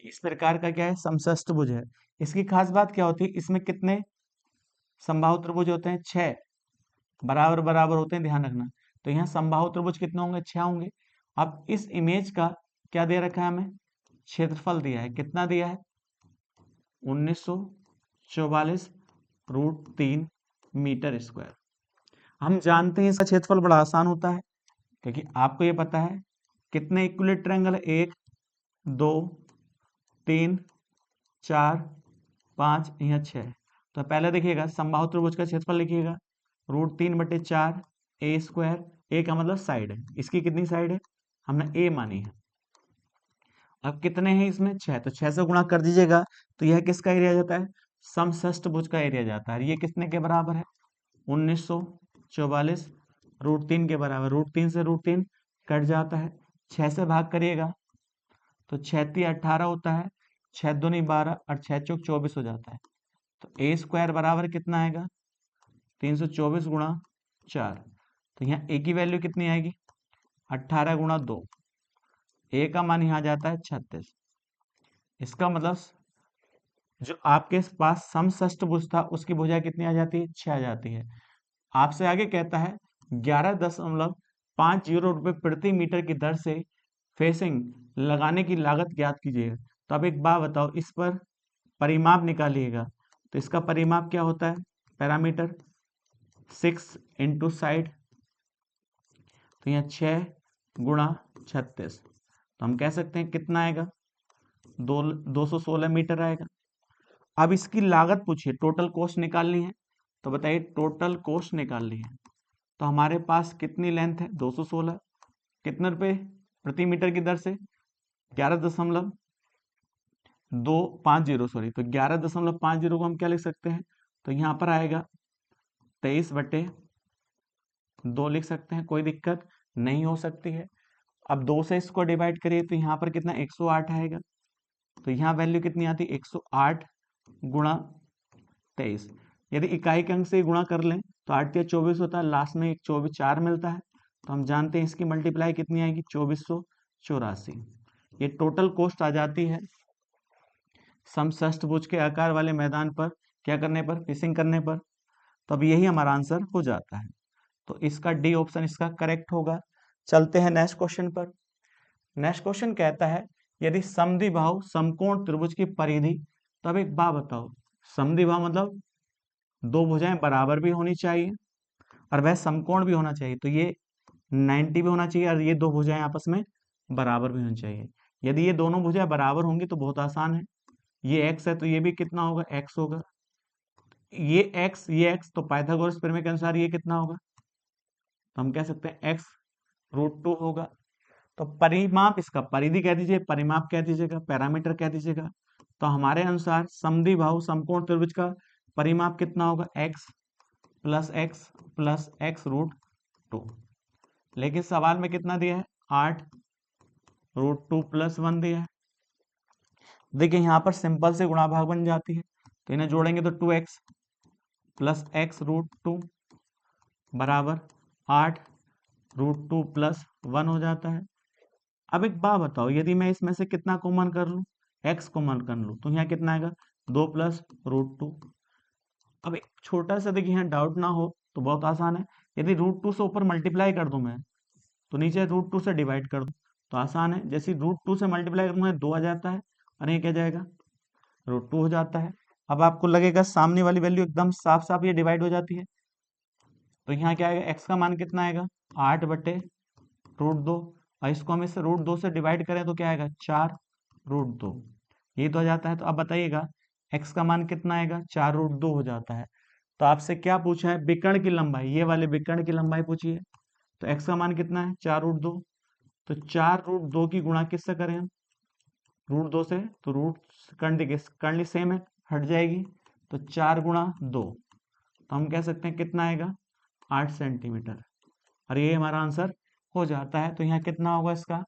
इस प्रकार का क्या है? समषष्टभुज है। इसकी खास बात क्या होती है? इसमें कितने समबाहु त्रिभुज होते हैं? 6 बराबर बराबर होते हैं, ध्यान रखना। तो यहाँ समबाहु त्रिभुज कितने होंगे? 6 होंगे। अब इस इमेज का क्या दे रखा है हमें? क्षेत्रफल दिया है। कितना दिया है? 1944√3 मीटर स्क्वायर। हम जानते हैं इसका क्षेत्रफल बड़ा आसान होता है, क्योंकि आपको ये पता है कितने इक्विलेटरल ट्रायंगल है? 1 2 3 4 5, यहाँ 6। तो पहले देखिएगा समबाहु त्रिभुज का क्षेत्रफल लिखिएगा √3/4 ए स्क्वायर। ए का मतलब साइड है, इसकी कितनी साइड है? हमने ए मानी है। अब कितने हैं इसमें? 6, तो 6 से गुणा कर दीजिएगा तो यह किसका एरिया जाता है? समषष्टभुज का एरिया जाता है। ये कितने के बराबर है? 1944√3 के बराबर। √3 से √3 कट जाता है, 6 से भाग करिएगा तो 6 18 होता है, 6 दूनी 12 और 6 चौक 24 हो जाता है। तो ए स्क्वायर बराबर कितना आएगा? 324 गुणा 4। तो यहाँ ए की वैल्यू कितनी आएगी? 18 गुणा 2। ए का मान यहाँ जाता है 36। इसका मतलब जो आपके पास समषष्टभुज था उसकी भुजा कितनी आ जाती है? 6 आ जाती है। आपसे आगे कहता है 11.50 रुपये प्रति मीटर की दर से फेसिंग लगाने की लागत ज्ञात कीजिएगा। तो अब एक बात बताओ, इस पर परिमाप निकालिएगा, तो इसका परिमाप क्या होता है? पैरामीटर 6 इंटू साइड, तो यहाँ 6 गुणा 36, तो हम कह सकते हैं कितना आएगा? 216 मीटर आएगा। अब इसकी लागत पूछिए, टोटल कॉस्ट निकालनी है। तो बताइए टोटल कॉस्ट निकालनी है, तो हमारे पास कितनी लेंथ है 216, कितने रुपए प्रति मीटर की दर से 11.250, सॉरी, तो 11.50 को हम क्या लिख सकते हैं, तो यहाँ पर आएगा 23/2 लिख सकते हैं, कोई दिक्कत नहीं हो सकती है। अब 2 से इसको डिवाइड करिए तो यहाँ पर कितना 108 आएगा, तो यहाँ वैल्यू कितनी आती है 108 गुणा 23। यदि इकाई के अंक से गुणा कर लें तो 8 या 24 होता है, लास्ट में एक 24 4 मिलता है, तो हम जानते हैं इसकी मल्टीप्लाई कितनी आएगी 2484। ये टोटल कॉस्ट आ जाती है समषष्ठभुज के आकार वाले मैदान पर क्या करने पर, फिशिंग करने पर। तो अब यही हमारा आंसर हो जाता है, तो इसका डी ऑप्शन इसका करेक्ट होगा। चलते हैं नेक्स्ट क्वेश्चन पर। नेक्स्ट क्वेश्चन कहता है यदि समद्विबाहु समकोण त्रिभुज की परिधि, तो अब एक बात बताओ, समद्विबाहु मतलब दो भुजाएं बराबर भी होनी चाहिए और वह समकोण भी होना चाहिए, तो ये 90 भी होना चाहिए और ये दो भुजाएं आपस में बराबर भी होनी चाहिए। यदि ये दोनों भुजाएं बराबर होंगी तो बहुत आसान है, ये x है तो ये भी कितना होगा x होगा, ये x तो पाइथागोरस प्रमेय के अनुसार ये कितना होगा, तो हम कह सकते हैं x√2 होगा। तो परिमाप इसका परिधि कह दीजिए, परिमाप कह दीजिएगा, पैरामीटर कह दीजिएगा। तो हमारे अनुसार समद्विबाहु समकोण त्रिभुज का परिमाप कितना होगा x प्लस x√2। लेकिन सवाल में कितना दिया है 8√2 + 1 दिया है। देखिए यहाँ पर सिंपल से गुणा भाग बन जाती है, तो इन्हें जोड़ेंगे तो 2x प्लस x√2 बराबर 8√2 + 1 हो जाता है। अब एक बात बताओ, यदि मैं इसमें से कितना कॉमन कर लूं, x कॉमन कर लूं, तो यहाँ कितना आएगा 2 + √2। अब एक छोटा सा देखिए यहाँ डाउट ना हो तो बहुत आसान है, यदि √2 से ऊपर मल्टीप्लाई कर दूं मैं, तो नीचे √2 से डिवाइड कर दूं तो आसान है। जैसे √2 से मल्टीप्लाई करूंगा 2 आ जाता है और ये क्या जाएगा √2 हो जाता है। अब आपको लगेगा सामने वाली वैल्यू एकदम साफ साफ ये डिवाइड हो जाती है, तो यहाँ क्या आएगा x का मान कितना आएगा 8/√2 और इसको हम इससे √2 से डिवाइड करें तो क्या आएगा 4√2, ये तो हो जाता है। तो अब बताइएगा x का मान कितना आएगा 4√2 हो जाता है। तो आपसे क्या पूछा है विकर्ण की लंबाई, ये वाले विकर्ण की लंबाई पूछी है, तो x का मान कितना है 4√2, तो 4√2 की गुणा किससे करें हम √2 से, तो रूट कर्ण सेम है हट जाएगी, तो 4 × 2, तो हम कह सकते हैं कितना आएगा 8 सेंटीमीटर, और ये हमारा आंसर हो जाता है। तो यहाँ कितना होगा इसका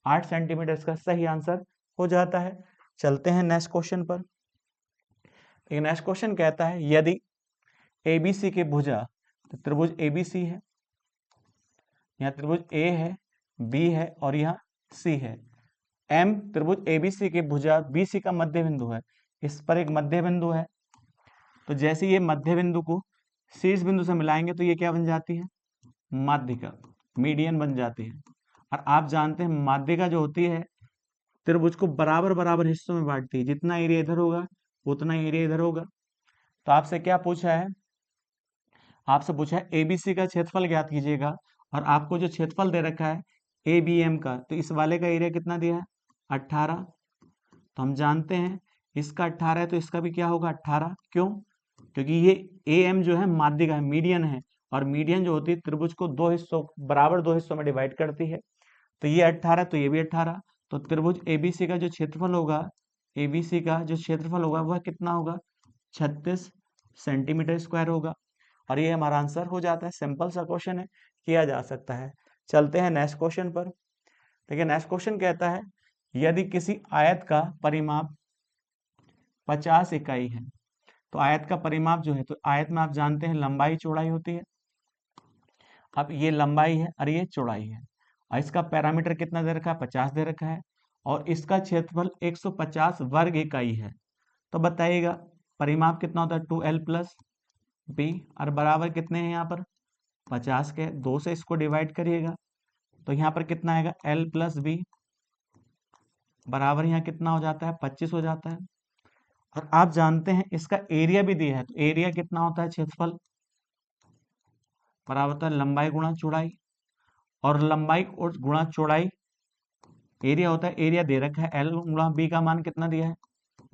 8 सेंटीमीटर इसका सही आंसर हो जाता है। चलते हैं नेक्स्ट क्वेश्चन पर। एक नेक्स्ट क्वेश्चन कहता है यदि ABC के भुजा, तो त्रिभुज ABC है, यहाँ त्रिभुज A है, B है और यहाँ C है। M त्रिभुज ABC के भुजा BC का मध्य बिंदु है, इस पर एक मध्य बिंदु है, तो जैसे ये मध्य बिंदु को शीर्ष बिंदु से मिलाएंगे तो ये क्या बन जाती है माध्यिका, मीडियन बन जाती है। और आप जानते हैं माध्यिका जो होती है त्रिभुज को बराबर बराबर हिस्सों में बांटती है, जितना एरिया इधर होगा उतना एरिया इधर होगा। तो आपसे क्या पूछा है, आपसे पूछा है ABC का क्षेत्रफल ज्ञात कीजिएगा, और आपको जो क्षेत्रफल दे रखा है ABM का, तो इस वाले का एरिया कितना दिया है 18। तो हम जानते हैं इसका 18 है तो इसका भी क्या होगा 18, क्यों, क्योंकि ये AM जो है माध्यिका है, मीडियन है, और मीडियन जो होती है त्रिभुज को बराबर दो हिस्सों में डिवाइड करती है। तो ये 18 तो ये भी 18, तो त्रिभुज ABC का जो क्षेत्रफल होगा, ABC का जो क्षेत्रफल होगा वह कितना होगा 36 सेंटीमीटर स्क्वायर होगा, और ये हमारा आंसर हो जाता है। सिंपल सा क्वेश्चन है, किया जा सकता है। चलते हैं नेक्स्ट क्वेश्चन पर। देखिए नेक्स्ट क्वेश्चन कहता है यदि किसी आयत का परिमाप 50 इकाई है, तो आयत का परिमाप जो है, तो आयत में आप जानते हैं लंबाई चौड़ाई होती है। अब ये लंबाई है और ये चौड़ाई है, और इसका पैरामीटर कितना दे रखा है 50 दे रखा है, और इसका क्षेत्रफल 150 वर्ग इकाई है। तो बताइएगा परिमाप कितना होता है 2L + B, और बराबर कितने हैं यहाँ पर 50 के, 2 से इसको डिवाइड करिएगा तो यहाँ पर कितना आएगा L + B बराबर यहाँ कितना हो जाता है 25 हो जाता है। और आप जानते हैं इसका एरिया भी दिया है, तो एरिया कितना होता है क्षेत्रफल बराबर होता है लंबाई गुणा चौड़ाई, और लंबाई और गुणा चौड़ाई एरिया होता है, एरिया दे रखा है L × B का मान कितना दिया है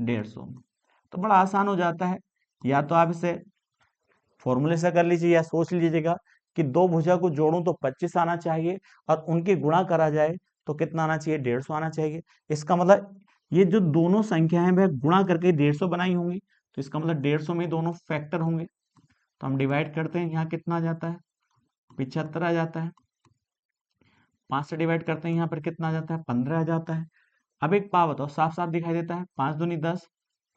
150। तो बड़ा आसान हो जाता है, या तो आप इसे फॉर्मूले से कर लीजिए या सोच लीजिएगा कि दो भुजा को जोड़ूं तो 25 आना चाहिए और उनके गुणा करा जाए तो कितना आना चाहिए, 150 आना चाहिए। इसका मतलब ये जो दोनों संख्याएं वह गुणा करके 150 बनाई होंगी, तो इसका मतलब 150 में दोनों फैक्टर होंगे। तो हम डिवाइड करते हैं, यहाँ कितना आ जाता है, 75 आ जाता है। 5 से डिवाइड करते हैं, यहाँ पर कितना आ जाता है, 15 आ जाता है। अब एक पाव बताओ, साफ साफ दिखाई देता है, 5 दूनी 10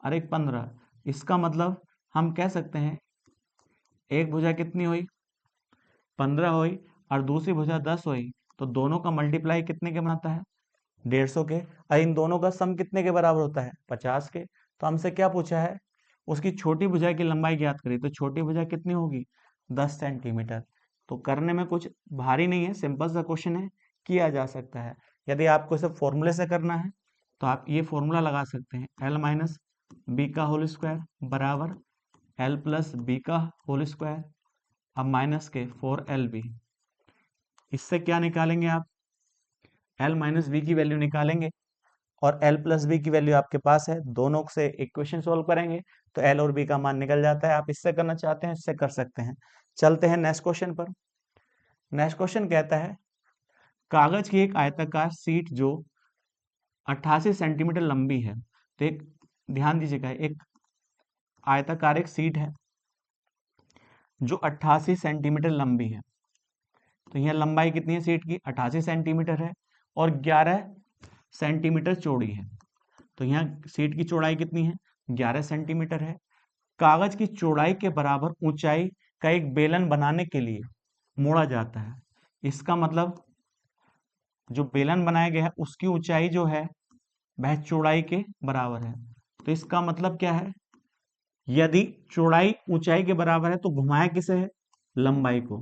और एक 15। इसका मतलब हम कह सकते हैं एक भुजा कितनी हुई, 15 हुई, और दूसरी भुजा 10 हुई, तो दोनों का मल्टीप्लाई कितने के बनाता है, 150 के। और इन दोनों का सम कितने के बराबर होता है, 50 के। तो हमसे क्या पूछा है, उसकी छोटी भुजा की लंबाई ज्ञात करी, तो छोटी भुजा कितनी होगी, 10 सेंटीमीटर। तो करने में कुछ भारी नहीं है, सिंपल सा क्वेश्चन है, किया जा सकता है। यदि आपको इसे फॉर्मूले से करना है तो आप ये फॉर्मूला लगा सकते हैं, एल माइनस बी का होल स्क्वायर बराबर एल प्लस बी का होल स्क्वायर, अब माइनस के 4LB। इससे क्या निकालेंगे आप, एल माइनस बी की वैल्यू निकालेंगे और एल प्लस बी की वैल्यू आपके पास है, दोनों से इक्वेशन सोल्व करेंगे तो एल और बी का मान निकल जाता है। आप इससे करना चाहते हैं इससे कर सकते हैं। चलते हैं नेक्स्ट क्वेश्चन पर। नेक्स्ट क्वेश्चन कहता है कागज की एक आयताकार सीट जो 88 सेंटीमीटर लंबी है, तो एक ध्यान दीजिएगा, एक आयताकार एक सीट है जो 88 सेंटीमीटर लंबी है। तो यहाँ लंबाई कितनी है सीट की, 88 सेंटीमीटर है और 11 सेंटीमीटर चौड़ी है। तो यहाँ सीट की चौड़ाई कितनी है, 11 सेंटीमीटर है। कागज की चौड़ाई के बराबर ऊंचाई का एक बेलन बनाने के लिए मोड़ा जाता है। इसका मतलब जो बेलन बनाया गया है उसकी ऊंचाई जो है वह चौड़ाई के बराबर है। तो इसका मतलब क्या है, यदि चौड़ाई ऊंचाई के बराबर है तो घुमाया किसे है, लंबाई को,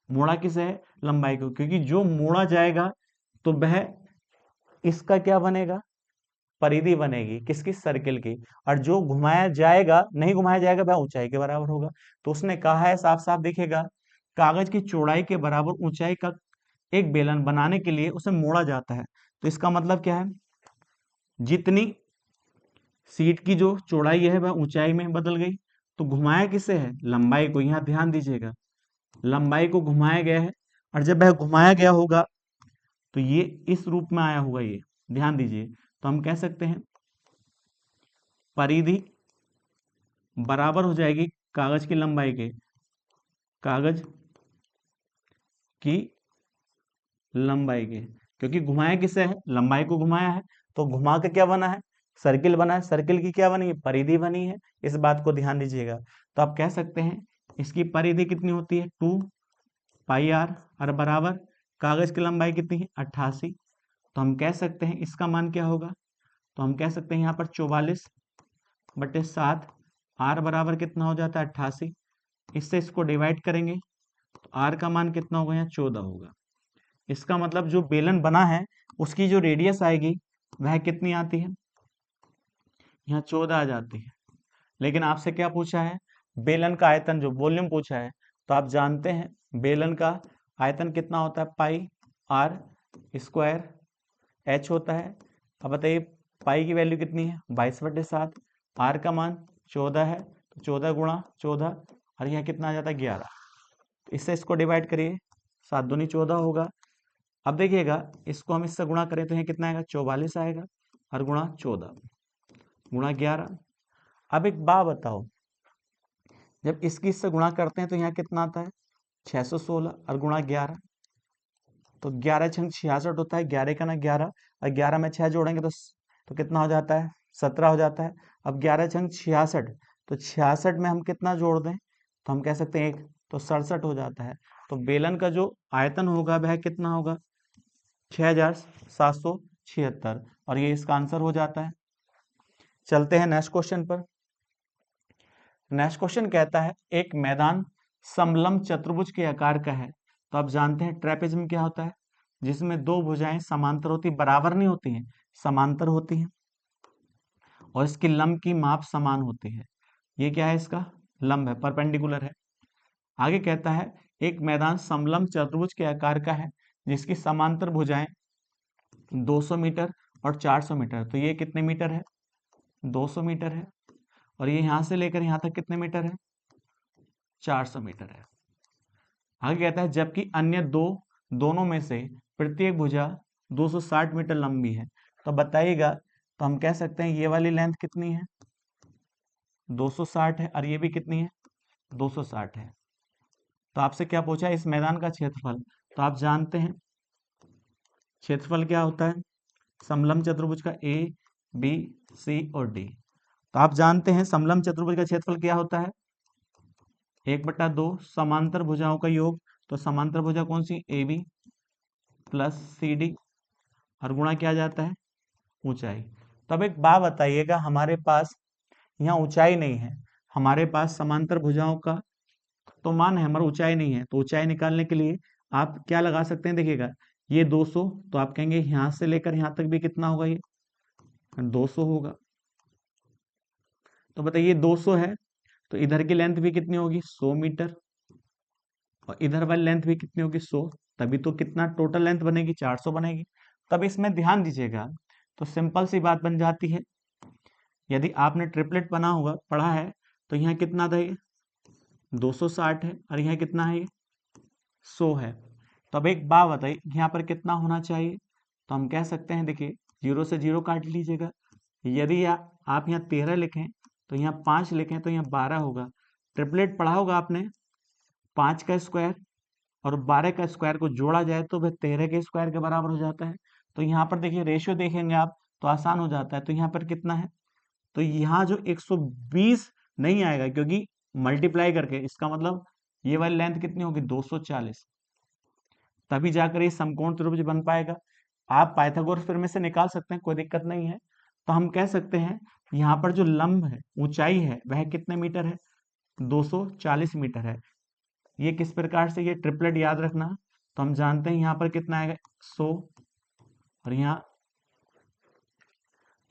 मोड़ा किसे है, लंबाई को, क्योंकि जो मोड़ा जाएगा तो वह इसका क्या बनेगा, परिधि बनेगी, किसकी, सर्किल की। और जो घुमाया जाएगा, नहीं घुमाया जाएगा, वह ऊंचाई के बराबर होगा। तो उसने कहा है, साफ साफ दिखेगा, कागज की चौड़ाई के बराबर ऊंचाई का एक बेलन बनाने के लिए उसे मोड़ा जाता है। तो इसका मतलब क्या है, जितनी सीट की जो चौड़ाई है वह ऊंचाई में बदल गई, तो घुमाया किसे है, लंबाई को। यहाँ ध्यान दीजिएगा, लंबाई को घुमाया गया है, और जब वह घुमाया गया होगा तो ये इस रूप में आया होगा, ये ध्यान दीजिए। तो हम कह सकते हैं परिधि बराबर हो जाएगी कागज की लंबाई के, कागज की लंबाई के, क्योंकि घुमाया किसे है, लंबाई को घुमाया है। तो घुमा के क्या बना है, सर्किल बना है, सर्किल की क्या बनी है, परिधि बनी है। इस बात को ध्यान दीजिएगा। तो आप कह सकते हैं इसकी परिधि कितनी होती है, 2πr, और बराबर कागज की लंबाई कितनी है, 88। तो हम कह सकते हैं इसका मान क्या होगा, तो हम कह सकते हैं यहाँ पर 44/7, आर बराबर कितना हो जाता है, 88। इससे इसको डिवाइड करेंगे तो आर का मान कितना होगा, यहाँ 14 होगा। इसका मतलब जो बेलन बना है उसकी जो रेडियस आएगी वह कितनी आती है, यहाँ 14 आ जाती है। लेकिन आपसे क्या पूछा है, बेलन का आयतन, जो वॉल्यूम पूछा है। तो आप जानते हैं बेलन का आयतन कितना होता है, πr² h होता है। अब बताइए पाई की वैल्यू कितनी है, 22/7, आर का मान 14 है, तो 14 गुणा 14, और यहाँ कितना आ जाता है, 11। तो इससे इसको डिवाइड करिए, 7 दूनी 14 होगा। अब देखिएगा इसको हम इससे गुणा करें तो यहाँ कितना आएगा, 44 आएगा, और गुणा 14 गुणा 11। अब एक बात बताओ, जब इसकी इससे गुणा करते हैं तो यहाँ कितना आता है, 616, और गुणा 11, तो 11 छंग 66 होता है, 11 का ना 11, और 11 में 6 जोड़ेंगे तो कितना हो जाता है, 17 हो जाता है। अब 11 छंग 66, तो 66 में हम कितना जोड़ दें, तो हम कह सकते हैं 1, तो 67 हो जाता है। तो बेलन का जो आयतन होगा वह कितना होगा, 6776, और ये इसका आंसर हो जाता है। चलते हैं नेक्स्ट क्वेश्चन पर। नेक्स्ट क्वेश्चन कहता है एक मैदान समलंब चतुर्भुज के आकार का है। तो आप जानते हैं ट्रेपेजिज्म क्या होता है, जिसमें दो भुजाएं समांतर होती, बराबर नहीं होती हैं, समांतर होती हैं, और इसकी लंब की माप समान होती है। ये क्या है, इसका लंब है, परपेंडिकुलर है। आगे कहता है एक मैदान समलंब चतुर्भुज के आकार का है जिसकी समांतर भुजाएं 200 मीटर और 400 मीटर। तो ये कितने मीटर है, 200 मीटर है, और ये यहाँ से लेकर यहाँ तक कितने मीटर है, 400 मीटर है। आगे कहता है जबकि अन्य दोनों में से प्रत्येक भुजा 260 मीटर लंबी है। तो बताइएगा, तो हम कह सकते हैं ये वाली लेंथ कितनी है, 260 है, और ये भी कितनी है, 260 है। तो आपसे क्या पूछा है, इस मैदान का क्षेत्रफल। तो आप जानते हैं क्षेत्रफल क्या होता है, समलंब चतुर्भुज का ए बी सी और डी। तो आप जानते हैं समलंब चतुर्भुज का क्षेत्रफल क्या होता है, 1/2 समांतर भुजाओं का योग। तो समांतर भुजा कौन सी, A B plus C D, और गुणा किया जाता है ऊंचाई। तो अब एक बात बताइएगा, हमारे पास यहाँ ऊंचाई नहीं है, हमारे पास समांतर भुजाओं का तो मान है, हमारा ऊंचाई नहीं है। तो ऊंचाई निकालने के लिए आप क्या लगा सकते हैं, देखिएगा ये 200, तो आप कहेंगे यहां से लेकर यहां तक भी कितना होगा, ये 200 होगा। तो बताइए 200 है, तो इधर की लेंथ भी कितनी होगी, 100 मीटर, और इधर वाली लेंथ भी कितनी होगी, 100। तभी तो कितना टोटल लेंथ बनेगी, 400 बनेगी। तब इसमें ध्यान दीजिएगा, तो सिंपल सी बात बन जाती है, यदि आपने ट्रिपलेट बना होगा पढ़ा है, तो यहाँ कितना था ये 260 है, और यहाँ कितना है ये 100 है। तो अब एक बात बताइए, यहाँ पर कितना होना चाहिए। तो हम कह सकते हैं, देखिए 0 से 0 काट लीजिएगा। यदि आप यहाँ 13 लिखें, तो यहाँ 5 लिखें, तो यहाँ 12 होगा। ट्रिपलेट पढ़ा होगा आपने, 5 का स्क्वायर और 12 का स्क्वायर को जोड़ा जाए तो वह 13 के स्क्वायर के बराबर हो जाता है। तो यहाँ पर देखिए रेशियो देखेंगे आप तो आसान हो जाता है। तो यहाँ पर कितना है, तो यहाँ जो 120 नहीं आएगा, क्योंकि मल्टीप्लाई करके, इसका मतलब ये वाली लेंथ कितनी होगी, 240, तभी जाकर ये समकोण त्रिभुज बन पाएगा। आप पाइथागोरस थ्योरम से निकाल सकते हैं, कोई दिक्कत नहीं है। तो हम कह सकते हैं यहाँ पर जो लंब है, ऊंचाई है, वह कितने मीटर है, 240 मीटर है। ये किस प्रकार से, ये ट्रिपलेट याद रखना। तो हम जानते हैं यहाँ पर कितना आएगा 100, और यहाँ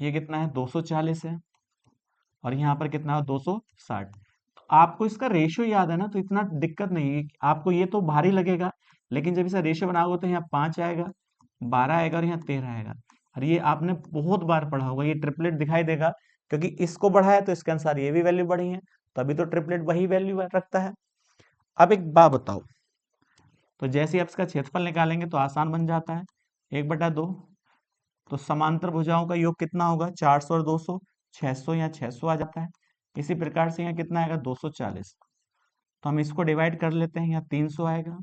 ये कितना है 240 है, और यहाँ पर कितना है 260। तो आपको इसका रेशियो याद है ना, तो इतना दिक्कत नहीं है। आपको ये तो भारी लगेगा, लेकिन जब इसका रेशियो बनाओगे तो यहाँ 5 आएगा, 12 आएगा, और यहाँ 13 आएगा। और ये आपने बहुत बार पढ़ा होगा, ये ट्रिपलेट दिखाई देगा, क्योंकि इसको बढ़ा है तो इसके अनुसार ये भी वैल्यू बढ़ी है, तभी तो ट्रिपलेट वही वैल्यू रखता है। अब एक बात बताओ, तो जैसे ही आप इसका क्षेत्रफल निकालेंगे तो आसान बन जाता है, 1/2। तो समांतर भुजाओं का योग कितना होगा, 400 और 200, 600, या 600 आ जाता है। इसी प्रकार से यहाँ कितना आएगा, 240। तो हम इसको डिवाइड कर लेते हैं, यहाँ 300 आएगा।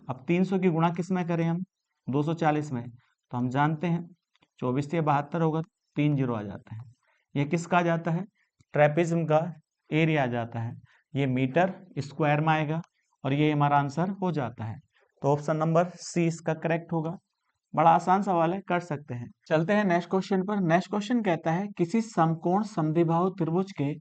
अब 300 की गुणा किस में करें हम, 240 में। तो हम जानते हैं 24 से 72 होगा, 3 जीरो आ जाता है। यह किसका आ जाता है, ट्रेपेजियम का एरिया आ जाता है। ये मीटर स्क्वायर में आएगा, और ये हमारा आंसर हो जाता है। तो ऑप्शन नंबर सी इसका करेक्ट होगा। बड़ा आसान सवाल है, कर सकते हैं। चलते हैं नेक्स्ट क्वेश्चन पर। नेक्स्ट क्वेश्चन कहता है किसी समकोण समद्विबाहु त्रिभुज के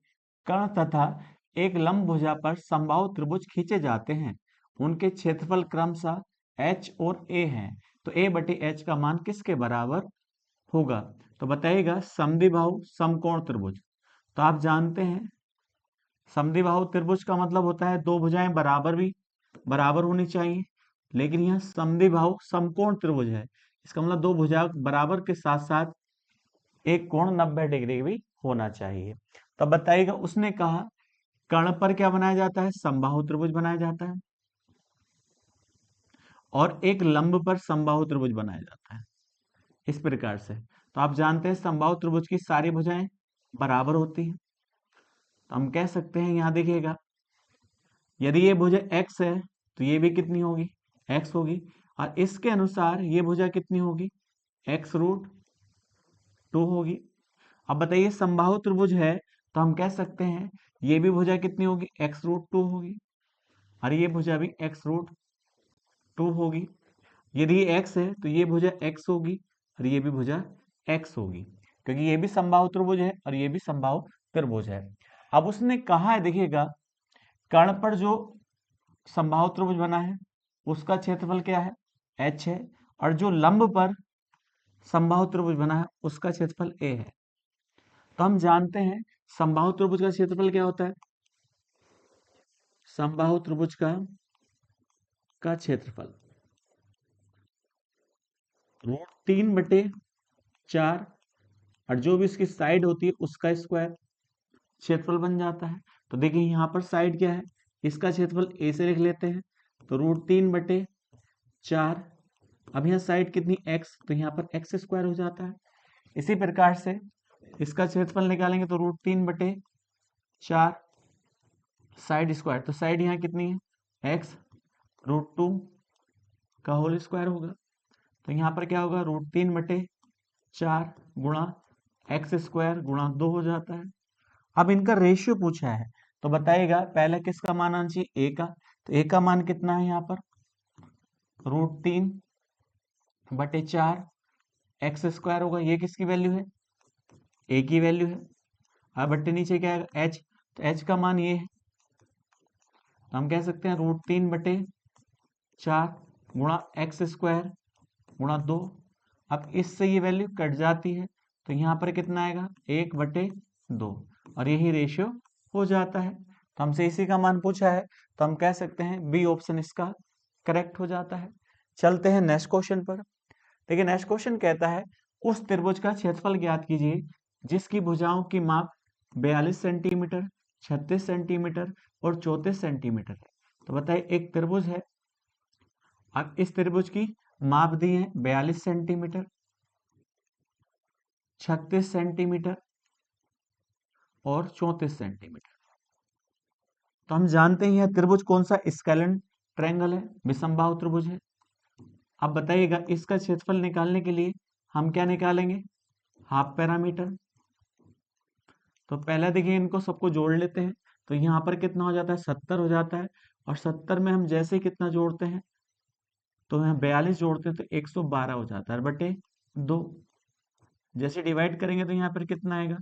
कर्ण तथा एक लंब भुजा पर समबाहु त्रिभुज खींचे जाते हैं, उनके क्षेत्रफल क्रमशः h और a हैं। तो a/h का मान किसके बराबर होगा। तो बताइएगा समद्विबाहु समकोण त्रिभुज। तो आप जानते हैं समद्विबाहु त्रिभुज का मतलब होता है दो भुजाएं बराबर होनी चाहिए, लेकिन यह समद्विबाहु समकोण त्रिभुज है, इसका मतलब दो भुजा बराबर के साथ साथ एक कोण 90 डिग्री भी होना चाहिए। तब बताइएगा, उसने कहा कर्ण पर क्या बनाया जाता है, समबाहु त्रिभुज बनाया जाता है, और एक लंब पर समबाहु त्रिभुज बनाया जाता है, इस प्रकार से। तो आप जानते हैं समबाहु त्रिभुज की सारी भुजाएं बराबर होती हैं। तो हम कह सकते हैं, यहां देखिएगा यदि ये भुजा x है तो ये भी कितनी होगी, x होगी, और इसके अनुसार ये भुजा कितनी होगी, x√2 होगी। अब बताइए समबाहु त्रिभुज है, तो हम कह सकते हैं ये भी भुजा कितनी होगी, x√2 होगी, और ये भुजा भी x√2 होगी। यदि ये x है तो ये भुजा x होगी, और ये भी भुजा x होगी, क्योंकि ये भी समबाहु त्रिभुज है और ये भी समबाहु त्रिभुज है। अब उसने कहा है, देखिएगा कर्ण पर जो समबाहु त्रिभुज बना है उसका क्षेत्रफल क्या है, h है, और जो लंब पर समबाहु त्रिभुज बना है उसका क्षेत्रफल a है। तो हम जानते हैं समबाहु त्रिभुज का क्षेत्रफल क्या होता है, समबाहु त्रिभुज का क्षेत्रफल √3/4, और जो भी इसकी साइड होती है उसका स्क्वायर क्षेत्रफल बन जाता है। तो देखिए यहाँ पर साइड क्या है, इसका क्षेत्रफल a से लिख लेते हैं, तो √3/4। अब यहाँ साइड कितनी x, तो यहाँ पर x² हो जाता है। इसी प्रकार से इसका क्षेत्रफल निकालेंगे तो √3/4 साइड स्क्वायर, तो साइड यहाँ कितनी है x, √2 का होल स्क्वायर होगा। तो यहाँ पर क्या होगा, √3/4 गुणा x² गुणा 2 हो जाता है। अब इनका रेशियो पूछा है, तो बताइएगा पहले किसका मान आना चाहिए, a का। तो a का मान कितना है यहाँ पर, √3/4 x² होगा। ये किसकी वैल्यू है, a की वैल्यू है। अब बट्टे नीचे क्या है h, तो h का मान ये है, तो हम कह सकते हैं √3/4 गुणा x² गुणा 2। अब इससे ये वैल्यू कट जाती है, तो यहाँ पर कितना आएगा, 1/2, और यही रेशियो हो जाता है। तो हमसे इसी का मान पूछा है, तो हम कह सकते हैं बी ऑप्शन इसका करेक्ट हो जाता है। चलते हैं नेक्स्ट क्वेश्चन पर। देखिए नेक्स्ट क्वेश्चन कहता है उस त्रिभुज का क्षेत्रफल ज्ञात कीजिए जिसकी भुजाओं की माप 42 सेंटीमीटर, 36 सेंटीमीटर और 34 सेंटीमीटर है। तो बताइए एक त्रिभुज है, अब इस त्रिभुज की माप दी है 42 सेंटीमीटर, 36 सेंटीमीटर और 34 सेंटीमीटर। तो हम जानते हैं यह त्रिभुज कौन सा, स्केलेन ट्रायंगल है, विषमबाहु त्रिभुज है। अब बताइएगा इसका क्षेत्रफल निकालने के लिए हम क्या निकालेंगे, हाफ पैरामीटर। तो पहले देखिए इनको सबको जोड़ लेते हैं, तो यहाँ पर कितना हो जाता है, 70 हो जाता है। और 70 में हम जैसे ही कितना जोड़ते हैं, तो यहाँ 42 जोड़ते हैं तो 112 हो जाता है बटे 2। जैसे डिवाइड करेंगे तो यहाँ पर कितना आएगा,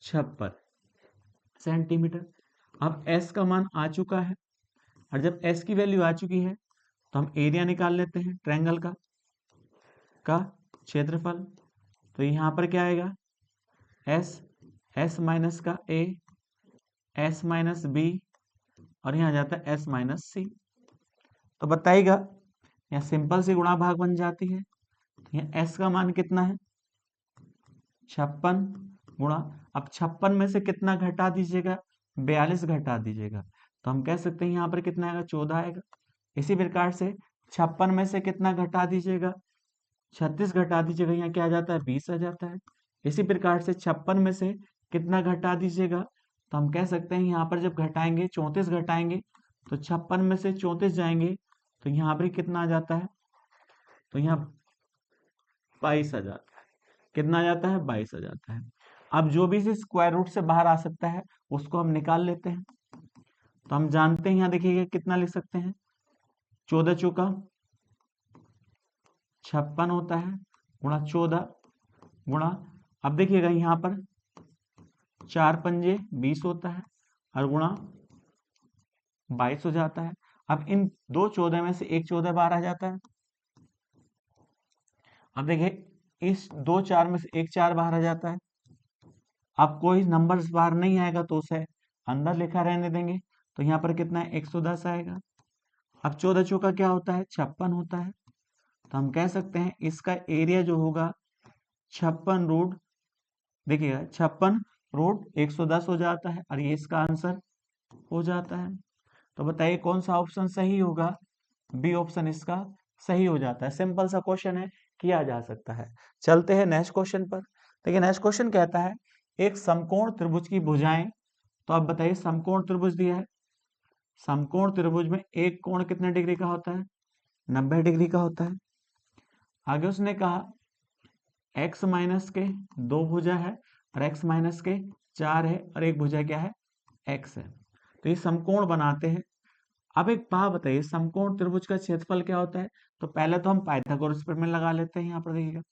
56 सेंटीमीटर। अब s का मान आ चुका है, और जब s की वैल्यू आ चुकी है तो हम एरिया निकाल लेते हैं ट्रायंगल का क्षेत्रफल। तो यहाँ पर क्या आएगा, s माइनस का a, s माइनस b, और यहाँ जाता है s माइनस c। तो बताइएगा यहाँ सिंपल सी गुणा भाग बन जाती है। तो यहाँ s का मान कितना है, 56 गुणा, अब 56 में से कितना घटा दीजिएगा, 42 घटा दीजिएगा, तो हम कह सकते हैं यहाँ पर कितना आएगा, 14 आएगा। इसी प्रकार से 56 में से कितना घटा दीजिएगा, 36 घटा दीजिएगा, यहाँ क्या आ जाता है, 20 आ जाता है। इसी प्रकार से 56 में से कितना घटा दीजिएगा, तो हम कह सकते हैं यहाँ पर जब घटाएंगे 34 घटाएंगे तो 56 में से 34 जाएंगे, तो यहाँ पर कितना आ जाता है, तो यहाँ 22 आ जाता है। कितना आ जाता है, 22 आ जाता है। अब जो भी इसे स्क्वायर रूट से बाहर आ सकता है उसको हम निकाल लेते हैं। तो हम जानते हैं यहाँ देखिएगा कितना लिख सकते हैं, 14 चौका 56 होता है गुणा 14 गुणा, अब देखिएगा यहाँ पर 4 पंजे 20 होता है और गुणा 22 हो जाता है। अब इन दो 14 में से एक 14 बाहर आ जाता है। अब देखिए इस दो 4 में से एक 4 बाहर आ जाता है। अब कोई नंबर्स बाहर नहीं आएगा तो उसे अंदर लिखा रहने देंगे। तो यहाँ पर कितना है, 110 आएगा। अब 14 चौका क्या होता है, 56 होता है। तो हम कह सकते हैं इसका एरिया जो होगा 56 रूट, देखिएगा 56 रूट 110 हो जाता है, और ये इसका आंसर हो जाता है। तो बताइए कौन सा ऑप्शन सही होगा, बी ऑप्शन इसका सही हो जाता है। सिंपल सा क्वेश्चन है, किया जा सकता है। चलते हैं नेक्स्ट क्वेश्चन पर। देखिए नेक्स्ट क्वेश्चन कहता है एक समकोण त्रिभुज की भुजाएं, तो आप बताइए समकोण त्रिभुज दिया है, समकोण त्रिभुज में एक कोण कितने डिग्री का होता है, 90 डिग्री का होता है। आगे उसने कहा x माइनस के 2 भुजा है और x माइनस के 4 है, और एक भुजा क्या है, x है। तो ये समकोण बनाते हैं। अब एक बात बताइए समकोण त्रिभुज का क्षेत्रफल क्या होता है। तो पहले तो हम पाइथागोरस प्रमेय लगा लेते हैं। यहाँ पर देखिएगा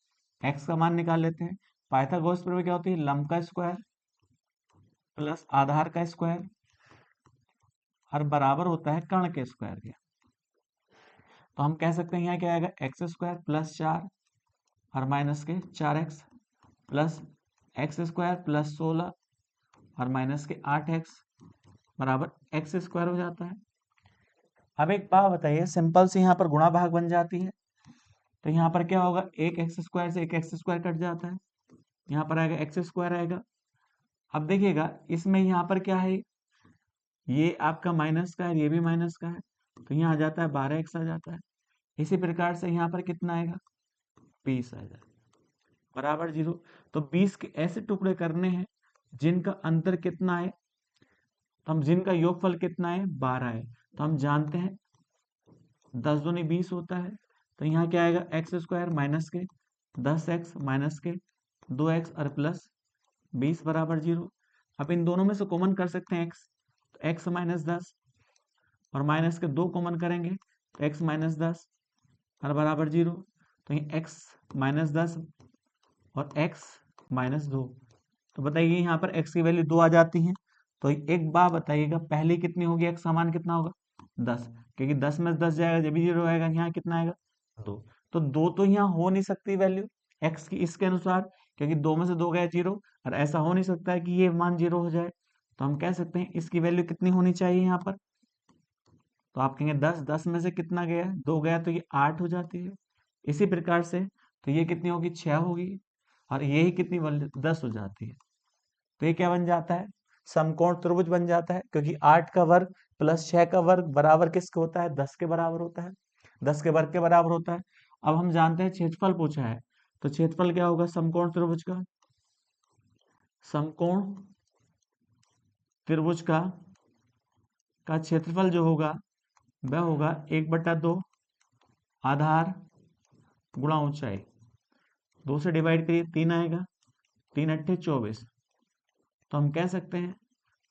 x का मान निकाल लेते हैं। पाइथागोरस प्रमेय क्या होती है, लंब का स्क्वायर प्लस आधार का स्क्वायर और बराबर होता है कर्ण के स्क्वायर के। तो हम कह सकते हैं यहाँ क्या आएगा, x² प्लस 4 और माइनस के 4x प्लस x² प्लस 16 और माइनस के 8x बराबर x² हो जाता है। अब एक बात बताइए, सिंपल से यहाँ पर गुणा भाग बन जाती है। तो यहाँ पर क्या होगा, एक x² से एक x² कट जाता है, यहाँ पर आएगा x² आएगा। अब देखिएगा इसमें यहाँ पर क्या है, ये आपका माइनस का है, ये भी माइनस का है, तो यहाँ आ जाता है 12x आ जाता है। इसी प्रकार से यहाँ पर कितना आएगा, 20 आ जाएगा बराबर 0। तो 20 के ऐसे टुकड़े करने हैं जिनका अंतर कितना है, तो हम जिनका योगफल कितना है, 12 है। तो हम जानते हैं 10 दूनी 20 होता है। तो यहाँ क्या आएगा, एक्स स्क्वायर माइनस के 10x माइनस के 2x और प्लस 20 बराबर 0। अब इन दोनों में से कॉमन कर सकते हैं x, तो x माइनस 10 और माइनस के 2 कॉमन करेंगे तो x माइनस 10 और बराबर 0। तो ये x माइनस 10 और x माइनस 2। तो बताइए यहाँ पर x की वैल्यू 2 आ जाती है। तो एक बात बताइएगा, पहली कितनी होगी, x का मान कितना होगा, 10, क्योंकि 10 में 10 जाएगा जब भी 0 आएगा, यहाँ कितना आएगा, 2। तो 2 तो यहाँ हो नहीं सकती वैल्यू x की इसके अनुसार, क्योंकि 2 में से 2 गया 0, और ऐसा हो नहीं सकता है कि ये मान 0 हो जाए। तो हम कह सकते हैं इसकी वैल्यू कितनी होनी चाहिए यहाँ पर, तो आप कहेंगे 10, 10 में से कितना गया, 2 गया, तो ये 8 हो जाती है। इसी प्रकार से तो ये कितनी होगी, 6 होगी, और ये ही कितनी बन 10 हो जाती है। तो ये क्या बन जाता है, समकोण त्रिभुज बन जाता है, क्योंकि 8 का वर्ग प्लस 6 का वर्ग बराबर किसके होता है, 10 के बराबर होता है, 10 के वर्ग के बराबर होता है। अब हम जानते हैं क्षेत्रफल पूछा है, तो क्षेत्रफल क्या होगा समकोण त्रिभुज का, समकोण त्रिभुज का क्षेत्रफल जो होगा वह होगा 1/2 आधार गुणा ऊंचाई, 2 से डिवाइड करिए 3 आएगा, 3 अट्ठे 24। तो हम कह सकते हैं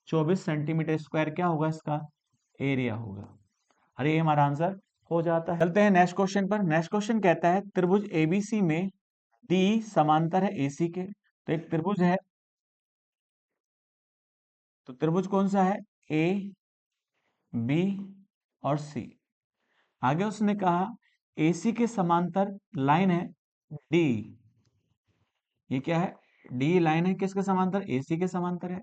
24 सेंटीमीटर स्क्वायर क्या होगा, इसका एरिया होगा। अरे ये हमारा आंसर हो जाता है। चलते हैं नेक्स्ट क्वेश्चन पर। नेक्स्ट क्वेश्चन कहता है त्रिभुज एबीसी में डी समांतर है एसी के। तो एक त्रिभुज है, तो त्रिभुज कौन सा है, ए बी और सी। आगे उसने कहा एसी के समांतर लाइन है डी। ये क्या है, डी लाइन है किसके समांतर, एसी के समांतर है।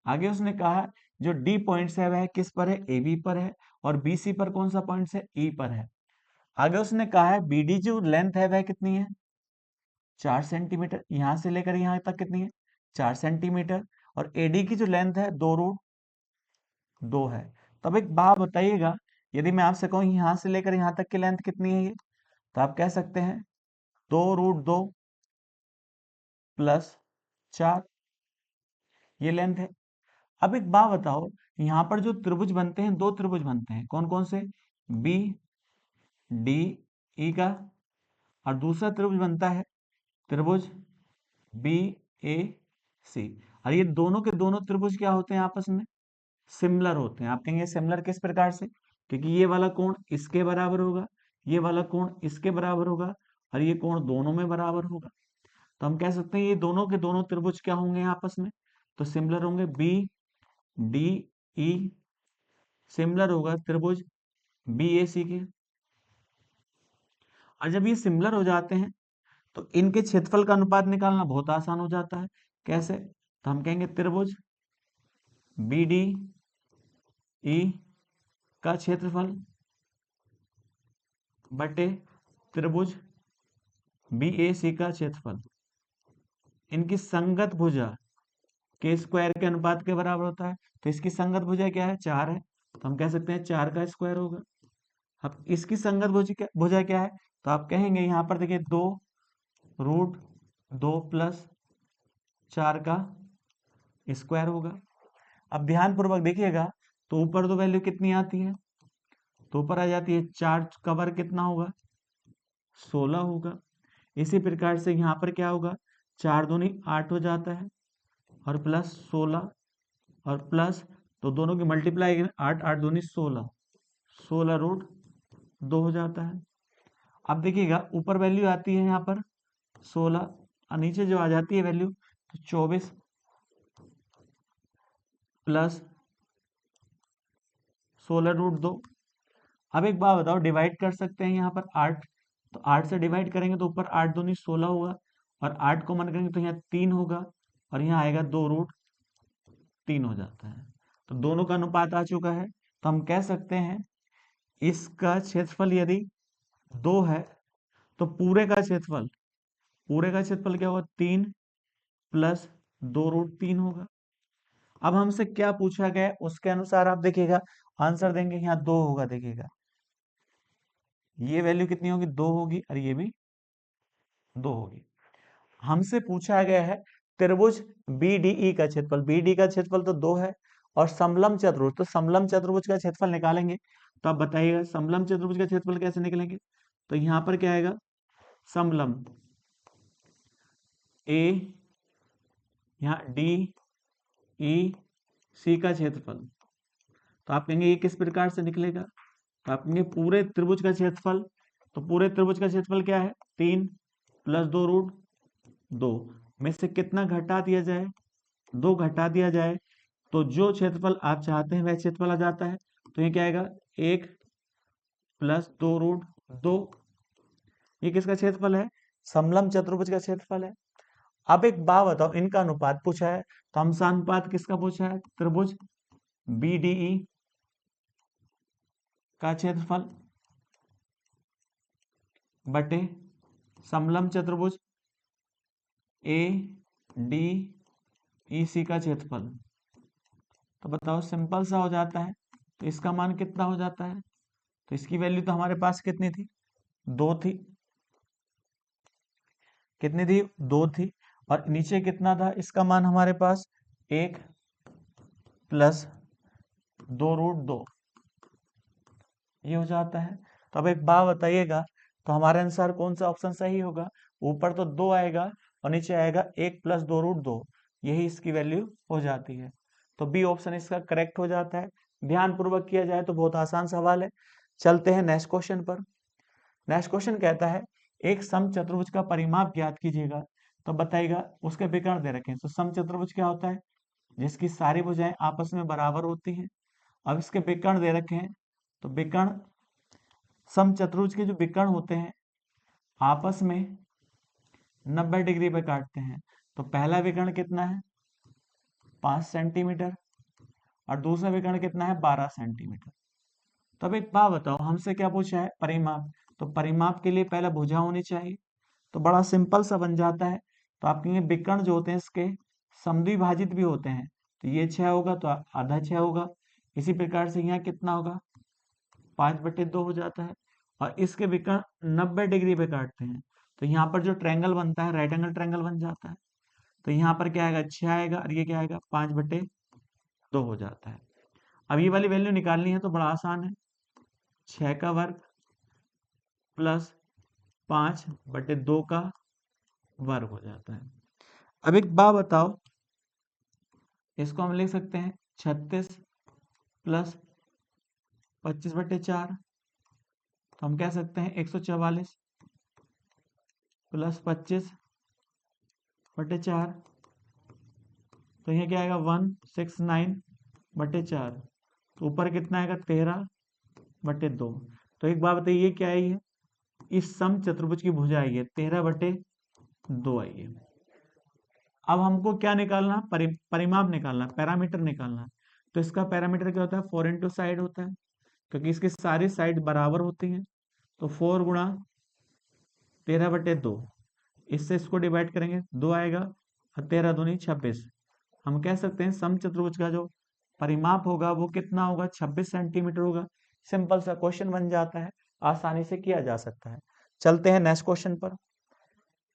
आगे उसने कहा जो डी पॉइंट है वह किस पर है, ए बी पर है, और बी सी पर कौन सा पॉइंट है, ई पर है। आगे उसने कहा है बीडी जो लेंथ है वह कितनी है, 4 सेंटीमीटर, यहां से लेकर यहां तक कितनी है, 4 सेंटीमीटर, और एडी की जो लेंथ है 2√2 है। तब एक बात बताइएगा, यदि मैं आपसे कहूं यहां से लेकर यहां तक की लेंथ कितनी है ये, तो आप कह सकते हैं 2√2 प्लस 4, ये लेंथ है। अब एक बात बताओ, यहाँ पर जो त्रिभुज बनते हैं, दो त्रिभुज बनते हैं, कौन कौन से, बी डी ई का, और दूसरा त्रिभुज बनता है त्रिभुज बी ए सी। और ये दोनों के दोनों त्रिभुज क्या होते हैं, आपस में सिमिलर होते हैं। आप कहेंगे सिमिलर किस प्रकार से, क्योंकि ये वाला कोण इसके बराबर होगा, ये वाला कोण इसके बराबर होगा, और ये कोण दोनों में बराबर होगा। तो हम कह सकते हैं ये दोनों के दोनों त्रिभुज क्या होंगे आपस में, तो सिमिलर होंगे। बी डी ई सिमिलर होगा त्रिभुज बी ए सी के। और जब ये सिमिलर हो जाते हैं तो इनके क्षेत्रफल का अनुपात निकालना बहुत आसान हो जाता है। कैसे, तो हम कहेंगे त्रिभुज बी डी ई का क्षेत्रफल बटे त्रिभुज बी ए सी का क्षेत्रफल, इनकी संगत भुजा के स्क्वायर के अनुपात के बराबर होता है। तो इसकी संगत भुजा क्या है, 4 है, तो हम कह सकते हैं 4 का स्क्वायर होगा। अब इसकी संगत भुजा क्या है, तो आप कहेंगे यहाँ पर देखिए 2√2 प्लस 4 का स्क्वायर होगा। अब ध्यान पूर्वक देखिएगा, तो ऊपर तो वैल्यू कितनी आती है, तो ऊपर आ जाती है 4 का वर्ग कितना होगा, 16 होगा। इसी प्रकार से यहाँ पर क्या होगा, 4 दूनी 8 हो जाता है, और प्लस 16, और प्लस, तो दोनों की मल्टीप्लाई 8 8 दूनी 16, 16√2 हो जाता है। अब देखिएगा ऊपर वैल्यू आती है यहाँ पर 16, और नीचे जो आ जाती है वैल्यू, तो 24 प्लस 16√2। अब एक बात बताओ, डिवाइड कर सकते हैं यहाँ पर 8, तो 8 से डिवाइड करेंगे तो ऊपर 8 दूनी 16 होगा, और 8 को मन करेंगे तो यहाँ 3 होगा, और यहाँ आएगा 2√3 हो जाता है। तो दोनों का अनुपात आ चुका है। तो हम कह सकते हैं इसका क्षेत्रफल यदि 2 है, तो पूरे का क्षेत्रफल क्या होगा, 3 प्लस 2√3 होगा। अब हमसे क्या पूछा गया है, उसके अनुसार आप देखिएगा आंसर देंगे, यहाँ 2 होगा, देखिएगा ये वैल्यू कितनी होगी, 2 होगी, और ये भी 2 होगी। हमसे पूछा गया है त्रिभुज BDE का क्षेत्रफल। BD का क्षेत्रफल तो 2 है, और समलम चतुर्भुज, तो समलम चतुर्भुज का क्षेत्रफल निकालेंगे। तो आप बताइएगा समलम चतुर्भुज का क्षेत्रफल कैसे निकलेंगे। तो यहाँ पर क्या आएगा, समलम A, यहाँ DEC का क्षेत्रफल। तो आप कहेंगे ये किस प्रकार से निकलेगा, तो आप कहेंगे पूरे त्रिभुज का क्षेत्रफल। तो पूरे त्रिभुज का क्षेत्रफल क्या है, 3 + 2√2 में से कितना घटा दिया जाए, 2 घटा दिया जाए, तो जो क्षेत्रफल आप चाहते हैं वह क्षेत्रफल आ जाता है। तो ये क्या आएगा, 1 + 2√2। ये किसका क्षेत्रफल है, समलम चतुर्भुज का क्षेत्रफल है। अब एक बात बताओ, इनका अनुपात पूछा है, तो हम अनुपात किसका पूछा है, त्रिभुज BDE का क्षेत्रफल बटे समलम चतुर्भुज ADEC का क्षेत्रफल। तो बताओ सिंपल सा हो जाता है। तो इसका मान कितना हो जाता है, तो इसकी वैल्यू तो हमारे पास कितनी थी, 2 थी, कितनी थी, 2 थी, और नीचे कितना था इसका मान हमारे पास, 1 + 2√2, ये हो जाता है। तो अब एक बात बताइएगा, तो हमारे अनुसार कौन सा ऑप्शन सही होगा, ऊपर तो 2 आएगा और नीचे आएगा 1 + 2√2, यही इसकी वैल्यू हो जाती है। तो बी ऑप्शन इसका करेक्ट हो जाता है। ध्यान पूर्वक किया जाए तो बहुत आसान सवाल है। चलते हैं नेक्स्ट क्वेश्चन पर। नेक्स्ट क्वेश्चन कहता है एक समचतुर्भुज का परिमाप ज्ञात कीजिएगा। तो बताइएगा उसके विकर्ण दे रखे हैं। तो समचतुर्भुज क्या होता है, जिसकी सारी भुजाएं आपस में बराबर होती हैं। अब इसके विकर्ण दे रखे हैं, तो विकर्ण, समचतुर्भुज के जो विकर्ण होते हैं आपस में 90 डिग्री पे काटते हैं। तो पहला विकर्ण कितना है, 5 सेंटीमीटर, और दूसरा विकर्ण कितना है, 12 सेंटीमीटर। तब एक बात बताओ, हमसे क्या पूछा है, परिमाप। तो परिमाप के लिए पहला भुजा होनी चाहिए, तो बड़ा सिंपल सा बन जाता है। तो आप कहेंगे विकर्ण जो होते हैं इसके समद्विभाजित भी होते हैं। तो ये 6 होगा तो आधा 6 होगा। इसी प्रकार से यहाँ कितना होगा, 5/2 हो जाता है। और इसके विकर्ण 90 डिग्री पे काटते हैं। तो यहाँ पर जो ट्रायंगल बनता है, राइट एंगल ट्रायंगल बन जाता है। तो यहाँ पर क्या आएगा, 6 आएगा, और ये क्या आएगा, 5/2 हो जाता है। अब ये वाली वैल्यू निकालनी है तो बड़ा आसान है, 6 का वर्ग प्लस 5/2 का वर्ग हो जाता है। अब एक बात बताओ, इसको हम लिख सकते हैं 36 + 25/4। तो हम कह सकते हैं 144 + 25/4। तो ये क्या आएगा, 169/4। तो ऊपर कितना आएगा, 13/2। तो एक बात बताइए, ये क्या आई है, इस सम चतुर्भुज की भुजा आई है, 13/2 आई है। अब हमको क्या निकालना, परिमाप निकालना, पैरामीटर निकालना। तो इसका पैरामीटर क्या होता है, 4 इंटू साइड होता है, क्योंकि इसकी सारी साइड बराबर होती हैं। तो 4 गुणा 13/2, इससे इसको डिवाइड करेंगे, 2 आएगा, और 13 दूनी 26। हम कह सकते हैं समचतुर्भुज का जो परिमाप होगा वो कितना होगा, 26 सेंटीमीटर होगा। सिंपल सा क्वेश्चन बन जाता है, आसानी से किया जा सकता है। चलते हैं नेक्स्ट क्वेश्चन पर।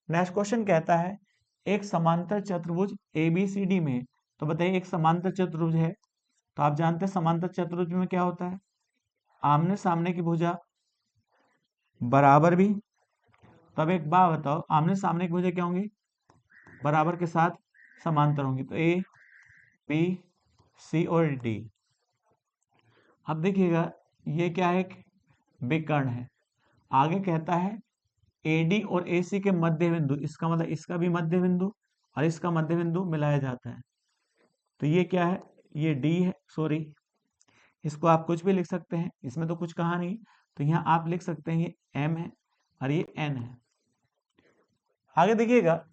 नेक्स्ट क्वेश्चन कहता है एक समांतर चतुर्भुज ABCD में। तो बताइए एक समांतर चतुर्भुज है, तो आप जानते हैं समांतर चतुर्भुज में क्या होता है, आमने सामने की भुजा बराबर भी। तब एक बात बताओ, आमने सामने की भुजा क्या होंगी, बराबर के साथ समांतर होंगी। तो A B C और D। अब देखिएगा ये क्या है, एक विकर्ण है। आगे कहता है AD और AC के मध्य बिंदु, इसका मतलब इसका भी मध्य बिंदु और इसका मध्य बिंदु मिलाया जाता है। तो ये क्या है, ये D है, सॉरी, इसको आप कुछ भी लिख सकते हैं, इसमें तो कुछ कहा नहीं। तो यहाँ आप लिख सकते हैं ये M है और ये N है। आगे देखिएगा,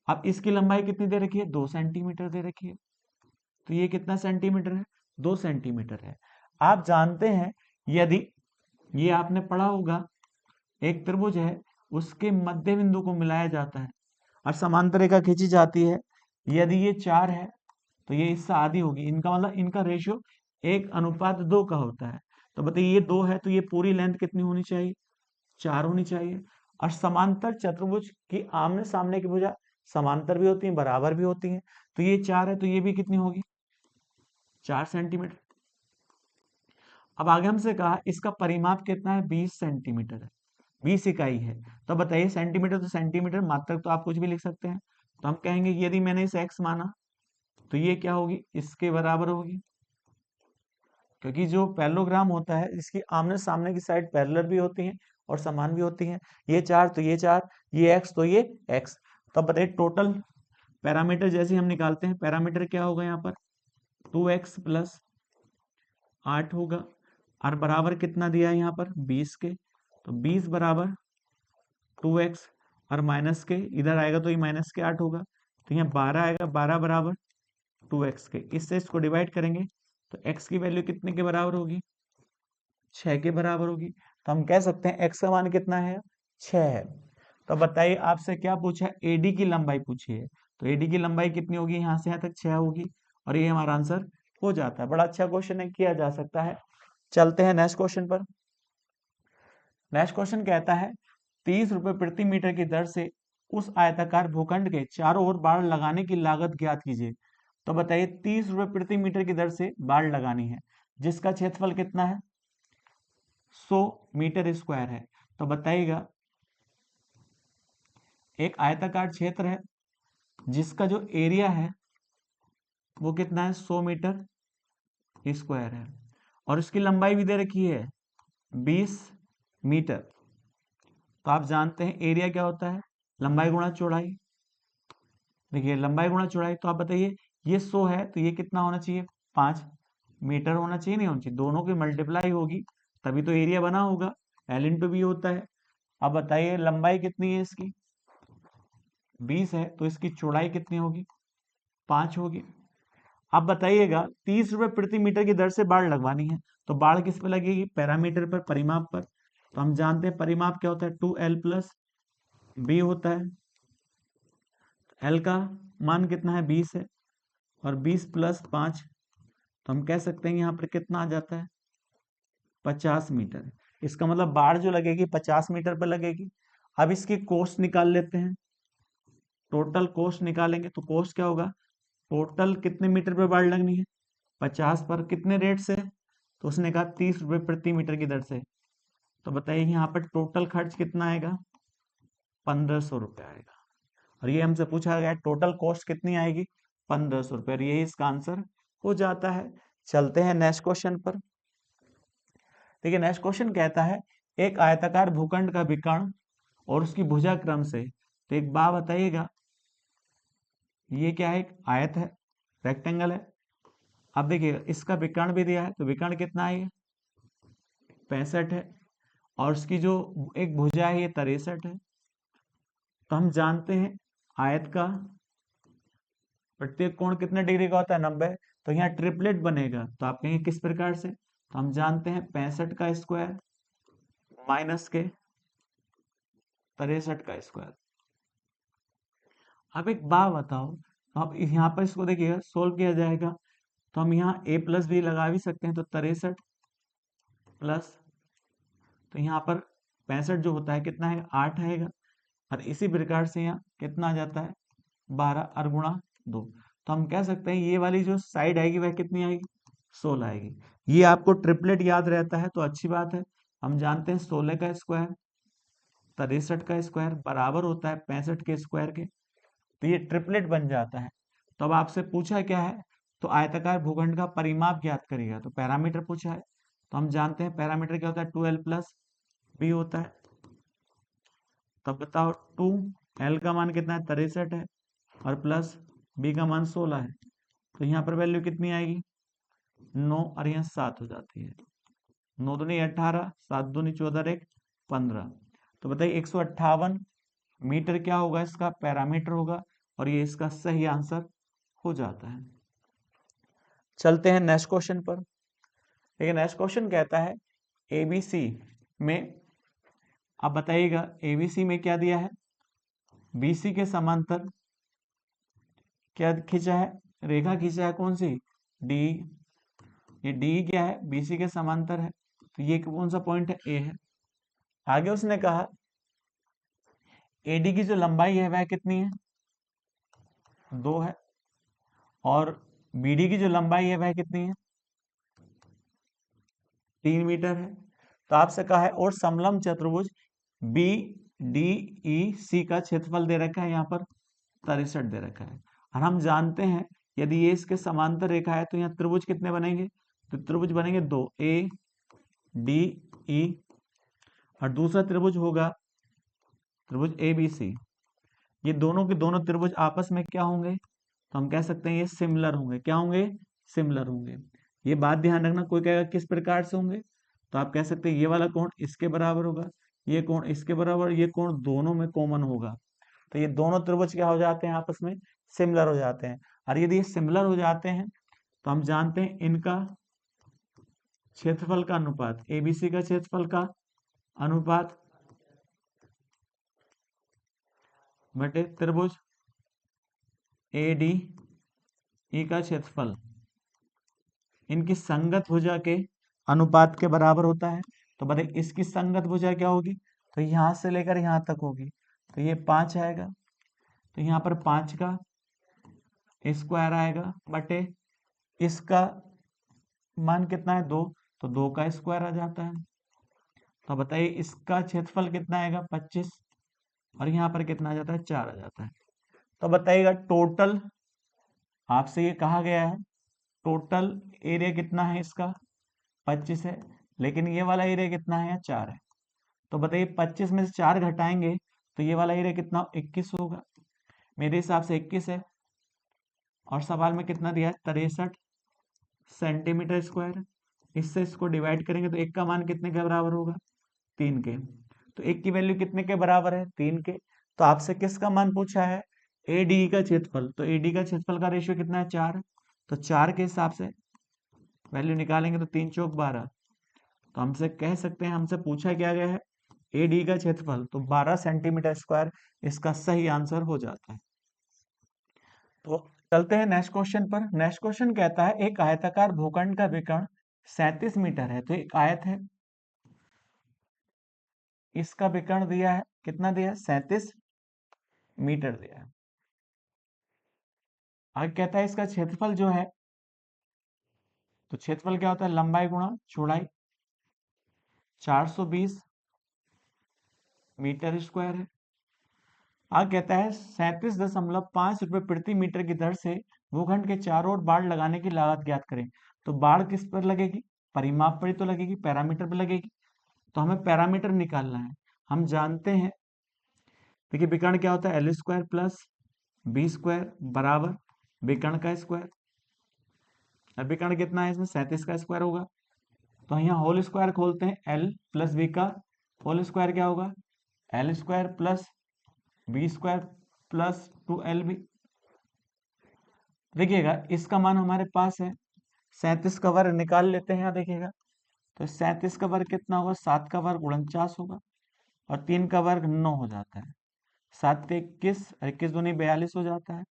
अब इसकी लंबाई कितनी दे रखी है, 2 सेंटीमीटर दे रखी है। तो ये कितना सेंटीमीटर है, 2 सेंटीमीटर है। आप जानते हैं यदि, ये आपने पढ़ा होगा, एक त्रिभुज है उसके मध्य बिंदु को मिलाया जाता है और समांतर रेखा खींची जाती है। यदि ये 4 है तो ये इससे आधी होगी, इनका मतलब इनका रेशियो 1:2 का होता है। तो बताइए ये 2 है तो ये पूरी लेंथ कितनी होनी चाहिए, 4 होनी चाहिए। और समांतर चतुर्भुज की आमने सामने की भुजा समांतर भी होती है, बराबर भी होती है। तो ये 4 है, तो ये भी कितनी होगी? 4 सेंटीमीटर। अब आगे हमसे कहा इसका परिमाप कितना है? 20 सेंटीमीटर है, 20 इकाई है। तो बताइए सेंटीमीटर तो सेंटीमीटर, मात्रक तो आप कुछ भी लिख सकते हैं। तो हम कहेंगे कि यदि मैंने इसे x माना तो ये क्या होगी? इसके बराबर होगी, क्योंकि जो पैरेललोग्राम होता है इसकी आमने सामने की साइड पैरेलल भी होती है और समान भी होती है। ये 4 तो ये 4, ये x तो ये x। तो अब बताइए टोटल पैरामीटर जैसे हम निकालते हैं, पैरामीटर क्या होगा यहाँ पर? 2x प्लस 8 होगा, और बराबर कितना दिया है यहाँ पर? 20 के। तो 20 बराबर 2x, और माइनस के इधर आएगा तो ये माइनस के 8 होगा, तो यहाँ 12 आएगा, 12 बराबर 2x के। इससे इसको डिवाइड करेंगे तो x की वैल्यू कितने के बराबर होगी? 6 के बराबर होगी। तो हम कह सकते हैं x का मान कितना है? 6 है। तो बताइए आपसे क्या पूछा? एडी की लंबाई पूछी है। तो एडी की लंबाई कितनी होगी? यहाँ से यहाँ तक 6 होगी, और ये हमारा आंसर हो जाता है। बड़ा अच्छा क्वेश्चन है, किया जा सकता है। चलते हैं नेक्स्ट क्वेश्चन पर। नेक्स्ट क्वेश्चन कहता है 30 रुपए प्रति मीटर की दर से उस आयताकार भूखंड के चारों ओर बाड़ लगाने की लागत ज्ञात कीजिए। तो बताइए 30 रुपए प्रति मीटर की दर से बाड़ लगानी है, जिसका क्षेत्रफल कितना है? 100 मीटर स्क्वायर है। तो बताइएगा एक आयताकार क्षेत्र है जिसका जो एरिया है वो कितना है? 100 मीटर स्क्वायर है, और उसकी लंबाई भी दे रखी है 20 मीटर। तो आप जानते हैं एरिया क्या होता है? लंबाई गुणा चौड़ाई। देखिए लंबाई गुणा चौड़ाई, तो आप बताइए ये 100 है तो ये कितना होना चाहिए? 5 मीटर होना चाहिए, नहीं होना चाहिए? दोनों की मल्टीप्लाई होगी तभी तो एरिया बना होगा, एल इंटू बी होता है। अब बताइए लंबाई कितनी है इसकी? 20 है, तो इसकी चौड़ाई कितनी होगी? 5 होगी। अब बताइएगा 30 रुपए प्रति मीटर की दर से बाड़ लगवानी है, तो बाड़ किस पे लगेगी? पैरामीटर पर, परिमाप पर। तो हम जानते हैं परिमाप क्या होता है? 2l प्लस बी होता है। एल का मान कितना है? 20 है, और 20 प्लस 5, तो हम कह सकते हैं यहाँ पर कितना आ जाता है? 50 मीटर। इसका मतलब बाड़ जो लगेगी 50 मीटर पर लगेगी। अब इसकी कोस्ट निकाल लेते हैं, टोटल कोस्ट निकालेंगे तो कोस्ट क्या होगा? टोटल कितने मीटर पर बाड़ लगनी है? 50 पर, कितने रेट से? तो उसने कहा 30 रुपए प्रति मीटर की दर से। तो बताइए यहाँ पर टोटल खर्च कितना आएगा? 1500 रुपये आएगा। और ये हमसे पूछा गया टोटल कॉस्ट कितनी आएगी? 1500 रुपये, और यही इसका आंसर हो जाता है। चलते हैं नेक्स्ट क्वेश्चन पर। देखिए नेक्स्ट क्वेश्चन कहता है एक आयताकार भूखंड का विकर्ण और उसकी भुजा क्रम से। तो एक बात बताइएगा, ये क्या है? एक आयत है, रेक्टेंगल है। अब देखिएगा इसका विकर्ण भी दिया है, तो विकर्ण कितना है? ये 65 है, और उसकी जो एक भुजा है ये 63 है। तो हम जानते हैं आयत का प्रत्येक कोण कितने डिग्री का होता है? 90। तो यहाँ ट्रिपलेट बनेगा, तो आप कहेंगे किस प्रकार से? तो हम जानते हैं 65 का स्क्वायर माइनस के 63 का स्क्वायर। अब एक बात बताओ, तो आप यहाँ पर इसको देखिएगा सोल्व किया जाएगा, तो हम यहाँ a प्लस भी लगा भी सकते हैं। तो 63 प्लस, तो यहाँ पर 65 जो होता है कितना है? 8 आएगा, और इसी प्रकार से यहाँ कितना आ जाता है? 12 और गुणा 2। तो हम कह सकते हैं ये वाली जो साइड आएगी वह कितनी आएगी? 16 आएगी। ये आपको ट्रिपलेट याद रहता है तो अच्छी बात है। हम जानते हैं 16 का स्क्वायर 63 का स्क्वायर बराबर होता है 65 के स्क्वायर के, तो ये ट्रिपलेट बन जाता है। तो अब आपसे पूछा क्या है? तो आयताकार भूखंड का परिमाप ज्ञात करेगा, तो पैरामीटर पूछा है। तो हम जानते हैं पैरामीटर क्या होता है? 2l प्लस बी होता है। तब बताओ 2l का मान कितना है? 63 है, और प्लस बी का मान 16 है। तो यहाँ पर वैल्यू कितनी आएगी? 9, और यहाँ 7 हो जाती है। 9 दूनी 18, 7 दूनी 14, 1 15। तो बताइए 158 मीटर क्या होगा? इसका पैरामीटर होगा, और ये इसका सही आंसर हो जाता है। चलते हैं नेक्स्ट क्वेश्चन पर। देखिए नेक्स्ट क्वेश्चन कहता है एबीसी में, अब बताइएगा एबीसी में क्या दिया है? बीसी के समांतर क्या खींचा है? रेखा खींचा है, कौन सी? डी। ये डी क्या है? बीसी के समांतर है, तो ये कौन सा पॉइंट है? ए है। आगे उसने कहा एडी की जो लंबाई है वह कितनी है, 2 है, और बीडी की जो लंबाई है वह कितनी है, 3 मीटर है। तो आपसे कहा है और समलंब चतुर्भुज बी डी ई सी का क्षेत्रफल दे रखा है, यहाँ पर 63 दे रखा है। और हम जानते हैं यदि ये इसके समांतर रेखा है तो यहाँ त्रिभुज कितने बनेंगे, तो त्रिभुज बनेंगे 2, ए डी ई, और दूसरा त्रिभुज होगा त्रिभुज ए बी सी। ये दोनों के दोनों त्रिभुज आपस में क्या होंगे, तो हम कह सकते हैं ये सिमिलर होंगे। क्या होंगे, सिमिलर होंगे। ये बात ध्यान रखना, कोई कहेगा किस प्रकार से होंगे, तो आप कह सकते हैं ये वाला कोण इसके बराबर होगा, ये कोण इसके बराबर, ये कोण दोनों में कॉमन होगा। तो ये दोनों त्रिभुज क्या हो जाते हैं, आपस में सिमिलर हो जाते हैं। और यदि ये सिमिलर हो जाते हैं तो हम जानते हैं इनका क्षेत्रफल का अनुपात, एबीसी का क्षेत्रफल का अनुपात बटे त्रिभुज ए डी ई का क्षेत्रफल इनकी संगत भुजा के अनुपात के बराबर होता है। तो बताइए इसकी संगत भुजा क्या होगी, तो यहां से लेकर यहां तक होगी, तो ये 5 आएगा, तो यहाँ पर 5 का स्क्वायर आएगा बटे इसका मान कितना है, 2, तो 2 का स्क्वायर आ जाता है। तो बताइए इसका क्षेत्रफल कितना आएगा, 25, और यहाँ पर कितना आ जाता है, 4 आ जाता है। तो बताइएगा टोटल, आपसे ये कहा गया है टोटल एरिया कितना है इसका, 25 है, लेकिन ये वाला एरिया कितना है, 4 है। तो बताइए 25 में से 4 घटाएंगे तो ये वाला एरिया कितना, 21 होगा। मेरे हिसाब से 21 है, और सवाल में कितना दिया है, 63 सेंटीमीटर स्क्वायर। इससे इसको डिवाइड करेंगे तो एक का मान कितने के बराबर होगा, 3 के। तो एक की वैल्यू कितने के बराबर है, 3 के। तो आपसे किसका मान पूछा है, एडी का क्षेत्रफल। तो एडी का क्षेत्रफल का रेशियो कितना है, 4। तो 4 के हिसाब से वैल्यू निकालेंगे तो 3 चौक 12। तो हमसे कह सकते हैं, हमसे पूछा क्या गया है, एडी का क्षेत्रफल, तो 12 सेंटीमीटर स्क्वायर इसका सही आंसर हो जाता है। तो चलते हैं नेक्स्ट क्वेश्चन पर। नेक्स्ट क्वेश्चन कहता है एक आयताकार भूखंड का विकर्ण 37 मीटर है। तो एक आयत है, इसका विकर्ण दिया है, कितना दिया है, 37 मीटर दिया है। आगे कहता है इसका क्षेत्रफल जो है, तो क्षेत्रफल क्या होता है, लंबाई गुणा चौड़ाई, 420 मीटर स्क्वायर है। आगे कहता है 37.5 रुपए प्रति मीटर की दर से भूखंड के चारों ओर बाढ़ लगाने की लागत ज्ञात करें। तो बाढ़ किस पर लगेगी, परिमाप पर ही तो लगेगी, पैरामीटर पर लगेगी। तो हमें पैरामीटर निकालना है। हम जानते हैं, देखिए विकर्ण क्या होता है, L square plus B square बराबर विकर्ण का स्क्वायर। अब विकर्ण कितना है इसमें, 37 का स्क्वायर होगा। तो यहाँ होल स्क्वायर खोलते हैं, एल प्लस बी का होल स्क्वायर क्या होगा, L square plus B square plus 2LB। देखिएगा इसका मान हमारे पास है 37 का वर्ग निकाल लेते हैं। यहाँ देखिएगा तो 37 का वर्ग कितना होगा, 7 का वर्ग 49 होगा, और 3 का वर्ग 9 हो जाता है। 7 के 21, 21 दूनी 42 हो जाता है।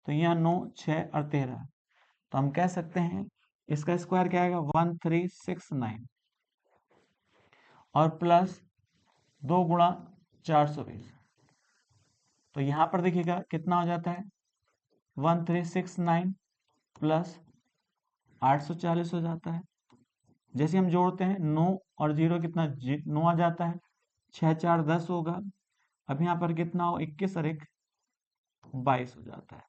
तो यहाँ 9, 6 और 13। तो हम कह सकते हैं इसका स्क्वायर क्या आएगा, 1369, और प्लस 2 गुणा 420। तो यहाँ पर देखिएगा कितना हो जाता है, 1369 प्लस 840 हो जाता है। जैसे हम जोड़ते हैं 9 और 0 कितना, 9 आ जाता है, 6 4 10 होगा। अब यहाँ पर कितना हो, 21 और 1 22 हो जाता है।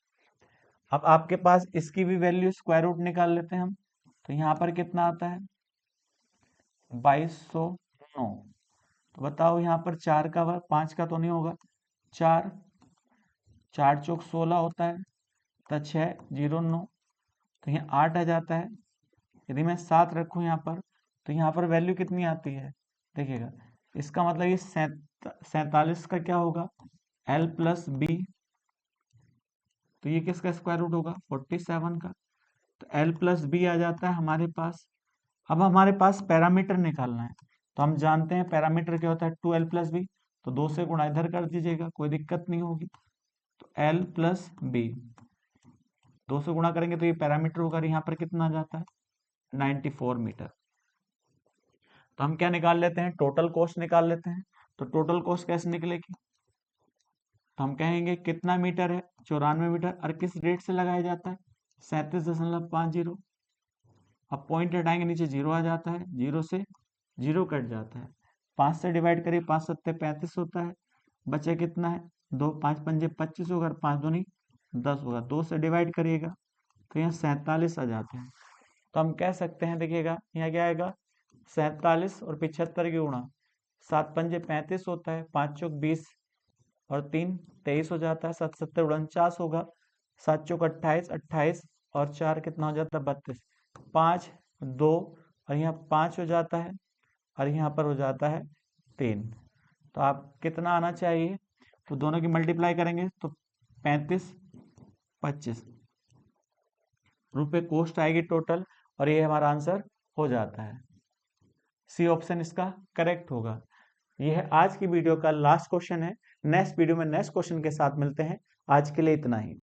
अब आपके पास इसकी भी वैल्यू स्क्वायर रूट निकाल लेते हैं हम। तो यहाँ पर कितना आता है, 2209। तो बताओ यहाँ पर 4 का वर्ग, 5 का तो नहीं होगा, 4 4 चौक 16 होता है, तो 6 0 9, तो यहाँ 8 आ जाता है। यदि मैं 7 रखूँ यहाँ पर, तो यहाँ पर वैल्यू कितनी आती है, देखिएगा इसका मतलब ये 47 का क्या होगा, एल प्लस बी। तो ये किसका स्क्वायर रूट होगा, 47 का। तो एल प्लस बी आ जाता है हमारे पास। अब हमारे पास पैरामीटर निकालना है। तो हम जानते हैं पैरामीटर क्या होता है, 2L प्लस बी। तो 2 से गुणा इधर कर दीजिएगा, कोई दिक्कत नहीं होगी। तो L प्लस बी 2 से गुणा करेंगे तो ये पैरामीटर होगा, यहाँ पर कितना आ जाता है, 94 मीटर। तो हम क्या निकाल लेते हैं, टोटल कॉस्ट निकाल लेते हैं। तो टोटल कॉस्ट कैसे निकलेगी? तो हम कहेंगे कितना मीटर है, 94 मीटर, और किस रेट से लगाया जाता है, 37.50। अब पॉइंट हटाएंगे, नीचे जीरो आ जाता है, जीरो से जीरो कट जाता है, 5 से डिवाइड करिए, 5 सत्ते 35 होता है, बचे कितना है, दो, 5 पंजे 25 होगा, 5 दूनी 10 होगा, 2 से डिवाइड करिएगा तो यहाँ 47 आ जाते हैं। तो हम कह सकते हैं, देखिएगा यहाँ क्या आएगा, 47 और 75 की गुणा, 7 पंजे 35 होता है, 5 चौक 20 और 3 23 हो जाता है, 7 सत्तर 49 होगा, 7 चौक 28, 28 और 4 कितना हो जाता है, 32, 5 2 और यहाँ 5 हो जाता है, और यहाँ पर हो जाता है 3। तो आप कितना आना चाहिए, तो दोनों की मल्टीप्लाई करेंगे तो 35-25 रुपये कॉस्ट आएगी टोटल, और ये हमारा आंसर हो जाता है। सी ऑप्शन इसका करेक्ट होगा। यह आज की वीडियो का लास्ट क्वेश्चन है। नेक्स्ट वीडियो में नेक्स्ट क्वेश्चन के साथ मिलते हैं। आज के लिए इतना ही।